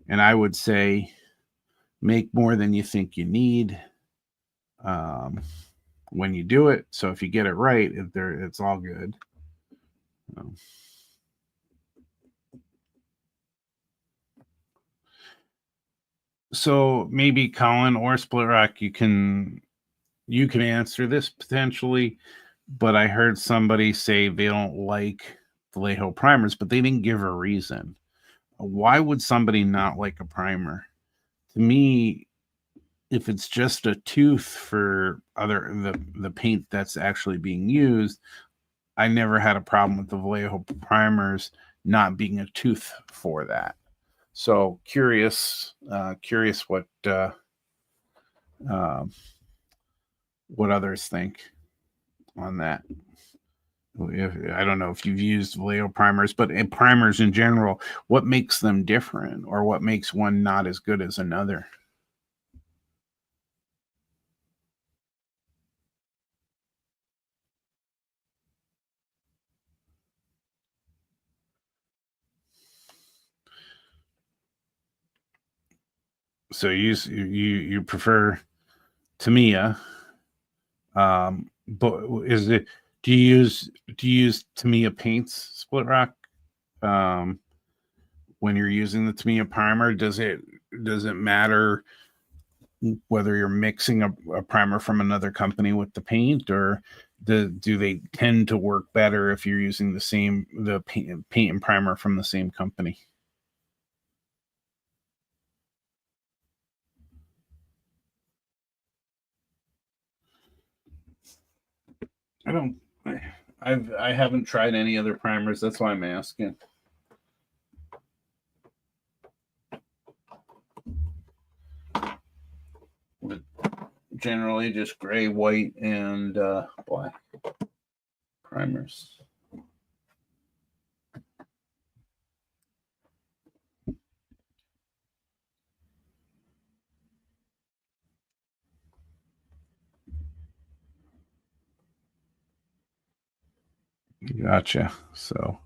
Speaker 1: and I would say make more than you think you need um, when you do it. So if you get it right, it's all good. Um, so maybe Colin or Split Rock, you can answer this potentially, but I heard somebody say they don't like Vallejo primers, but they didn't give a reason. Why would somebody not like a primer? To me, if it's just a tooth for the paint that's actually being used, I never had a problem with the Vallejo primers not being a tooth for that. So curious uh, what others think on that. I don't know if you've used Vallejo primers, but in primers in general, what makes them different, or what makes one not as good as another? So you prefer Tamiya, but is it do you use Tamiya paints, Split Rock? Um, when you're using the Tamiya primer, does it matter whether you're mixing a primer from another company with the paint, or do they tend to work better if you're using the paint and primer from the same company? I don't. I haven't tried any other primers. That's why I'm asking. But generally, just gray, white, and black primers. Gotcha. So.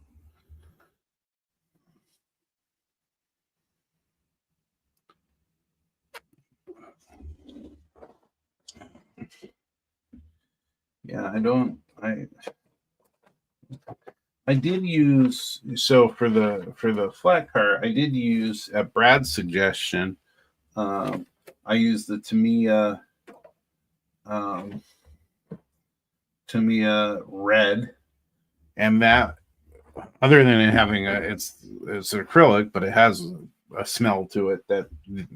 Speaker 1: Yeah, I did use, so for the flat car, I did use, at Brad's suggestion, I used the Tamiya red, and that, other than it having it's acrylic, but it has a smell to it that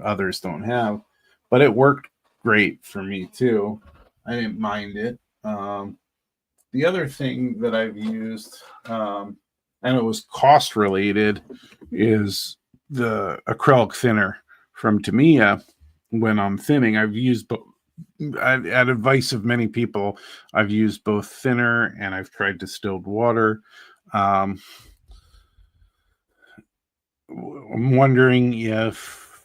Speaker 1: others don't have, but it worked great for me too. I didn't mind it. The other thing that I've used, and it was cost related, is the acrylic thinner from Tamiya. When I'm thinning, I've used at advice of many people, I've used both thinner and I've tried distilled water. I'm wondering if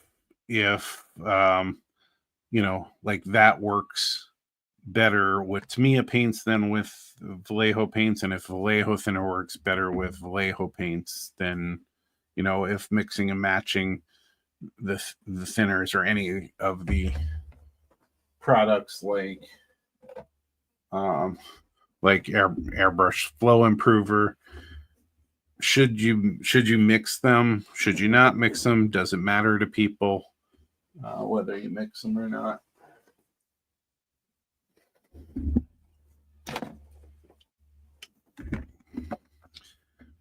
Speaker 1: like that works better with Tamiya paints than with Vallejo paints, and if Vallejo thinner works better with Vallejo paints than, if mixing and matching the thinners or any of the products like airbrush flow improver. Should you mix them? Should you not mix them? Does it matter to people whether you mix them or not?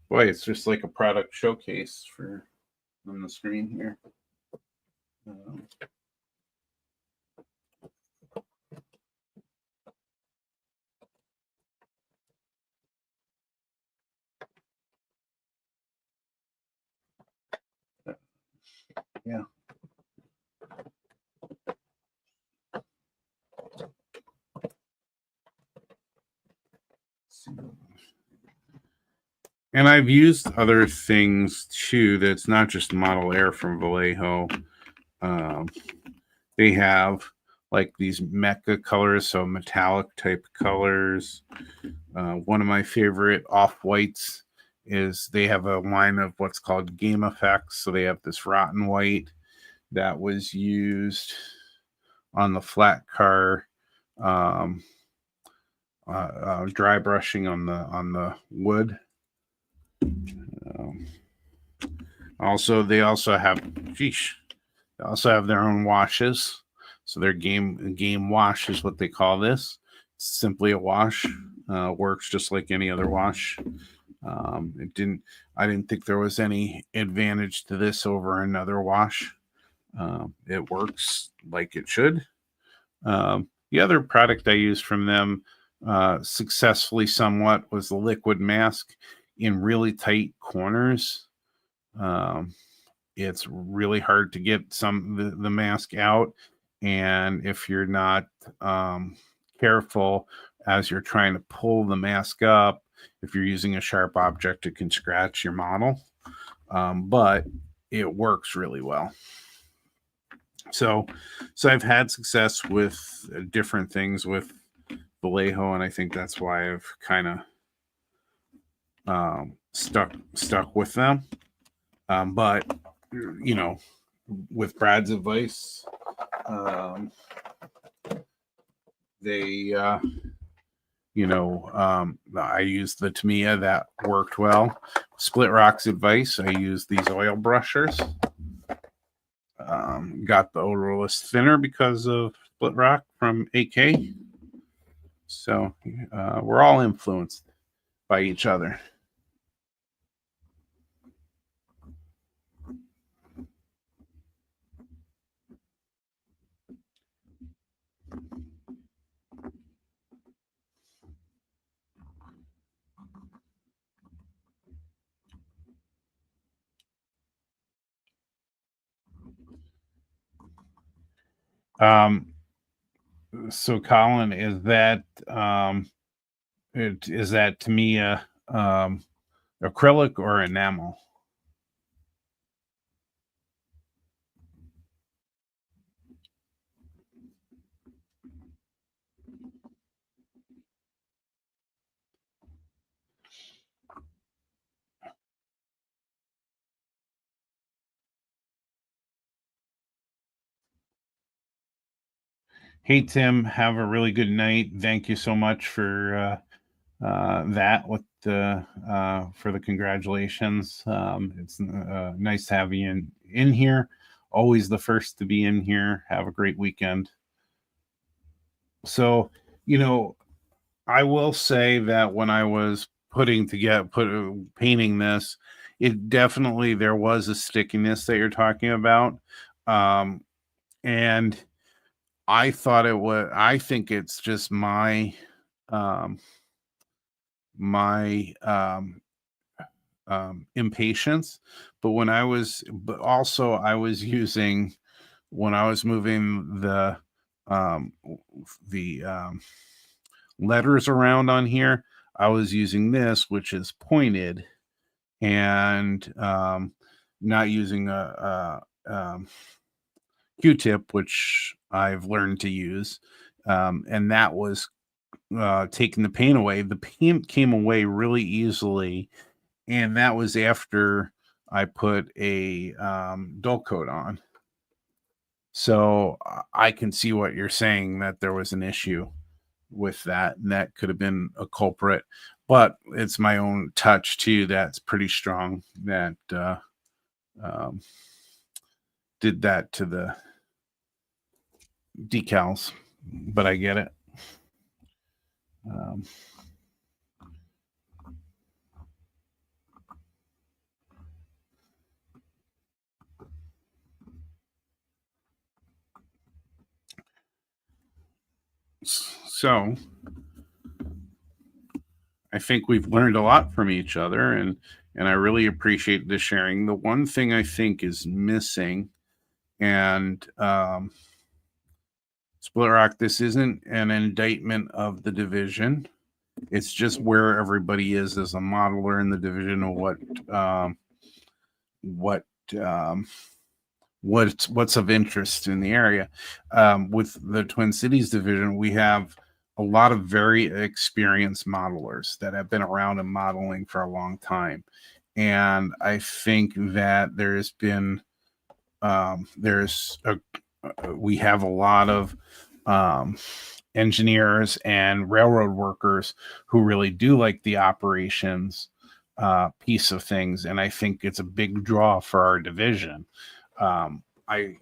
Speaker 1: Boy, it's just like a product showcase on the screen here. Yeah. And I've used other things too. That's not just Model Air from Vallejo. They have like these mecha colors, so metallic type colors. One of my favorite off-whites is they have a line of what's called game effects. So they have this rotten white that was used on the flat car, dry brushing on the wood. Also, they also have their own washes. So their game wash is what they call this. It's simply a wash. Works just like any other wash. I didn't think there was any advantage to this over another wash. It works like it should. The other product I used from them successfully somewhat was the liquid mask in really tight corners. It's really hard to get the mask out, and if you're not careful as you're trying to pull the mask up, if you're using a sharp object, it can scratch your model. But it works really well. So I've had success with different things with Vallejo, and I think that's why I've kind of stuck with them. But with Brad's advice, I used the Tamiya, that worked well. Split Rock's advice, I used these oil brushers. got the odorless thinner because of Split Rock from AK. So we're all influenced by each other. So Colin, is that to me acrylic or enamel? Hey Tim, have a really good night. Thank you so much for that with the for the congratulations. It's nice to have you in here. Always the first to be in here. Have a great weekend. So, you know, I will say that when I was painting this, it definitely there was a stickiness that you're talking about. Um, and I think it's just um my impatience. But also I was using when I was moving um the letters around on here, I was using this, which is pointed, and not using a Q-tip, which I've learned to use, and that was taking the paint away. The paint came away really easily, and that was after I put a dull coat on. So I can see what you're saying, that there was an issue with that, and that could have been a culprit. But it's my own touch too that's pretty strong that um, did that to the decals. But I get it. Um, so I think we've learned a lot from each other, and I really appreciate the sharing. The one thing I think is missing, and Split Rock, this isn't an indictment of the division. It's just where everybody is as a modeler in the division, or what um, what's of interest in the area. With the Twin Cities division, we have a lot of very experienced modelers that have been around in modeling for a long time, and I think that we have a lot of um, engineers and railroad workers who really do like the operations piece of things, and I think it's a big draw for our division. I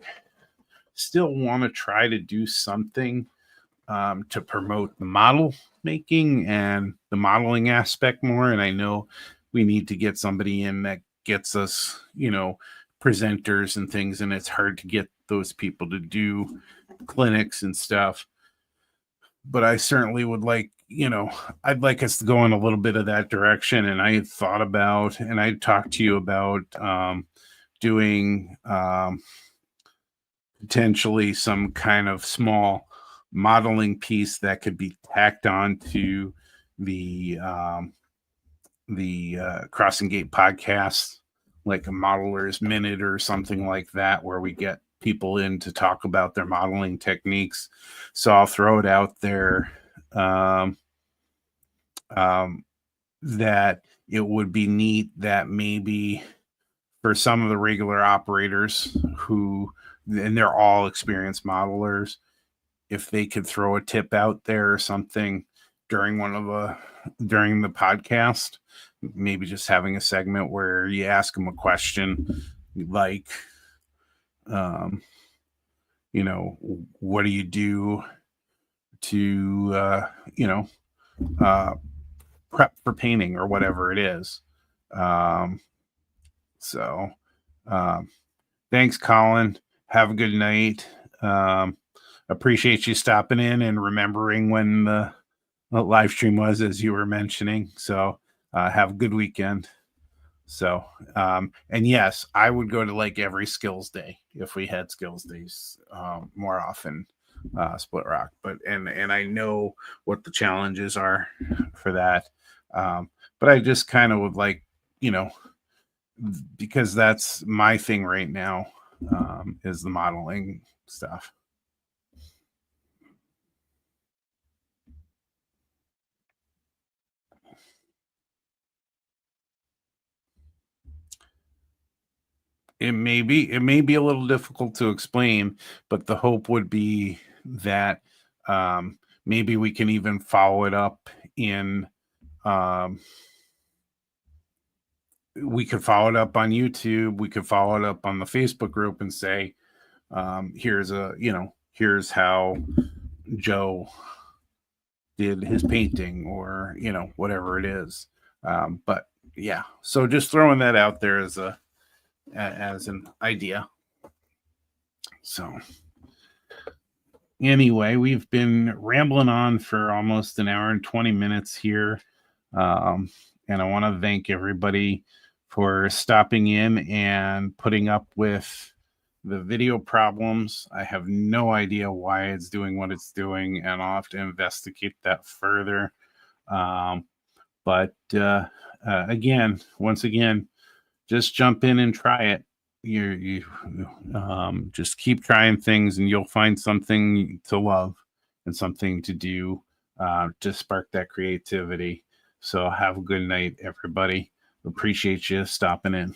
Speaker 1: still want to try to do something to promote the model making and the modeling aspect more. And I know we need to get somebody in that gets us, presenters and things. And it's hard to get those people to do clinics and stuff. But I certainly would like, I'd like us to go in a little bit of that direction. And I had thought about, and I talked to you about doing potentially some kind of small modeling piece that could be tacked on to the Crossing Gate podcast, like a modeler's minute or something like that, where we get people in to talk about their modeling techniques. So I'll throw it out there that it would be neat that maybe for some of the regular operators and they're all experienced modelers, if they could throw a tip out there or something during during the podcast, maybe just having a segment where you ask them a question like, um, what do you do to, uh, prep for painting or whatever it is. Um, so, um, thanks, Colin. Have a good night. Appreciate you stopping in and remembering when the live stream was, as you were mentioning. So, have a good weekend. So, and yes, I would go to like every skills day if we had skills days more often, Split Rock. But and I know what the challenges are for that. But I just kind of would like, you know, because that's my thing right now, is the modeling stuff. It may be a little difficult to explain, but the hope would be that maybe we can even follow it up in um, we could follow it up on YouTube. We could follow it up on the Facebook group and say, here's how Joe did his painting, or whatever it is. But yeah, so just throwing that out there as an idea. So anyway, we've been rambling on for almost an hour and 20 minutes here. And I want to thank everybody for stopping in and putting up with the video problems. I have no idea why it's doing what it's doing, and I'll have to investigate that further. But again, once again, just jump in and try it. You just keep trying things, and you'll find something to love and something to do to spark that creativity. So have a good night, everybody. Appreciate you stopping in.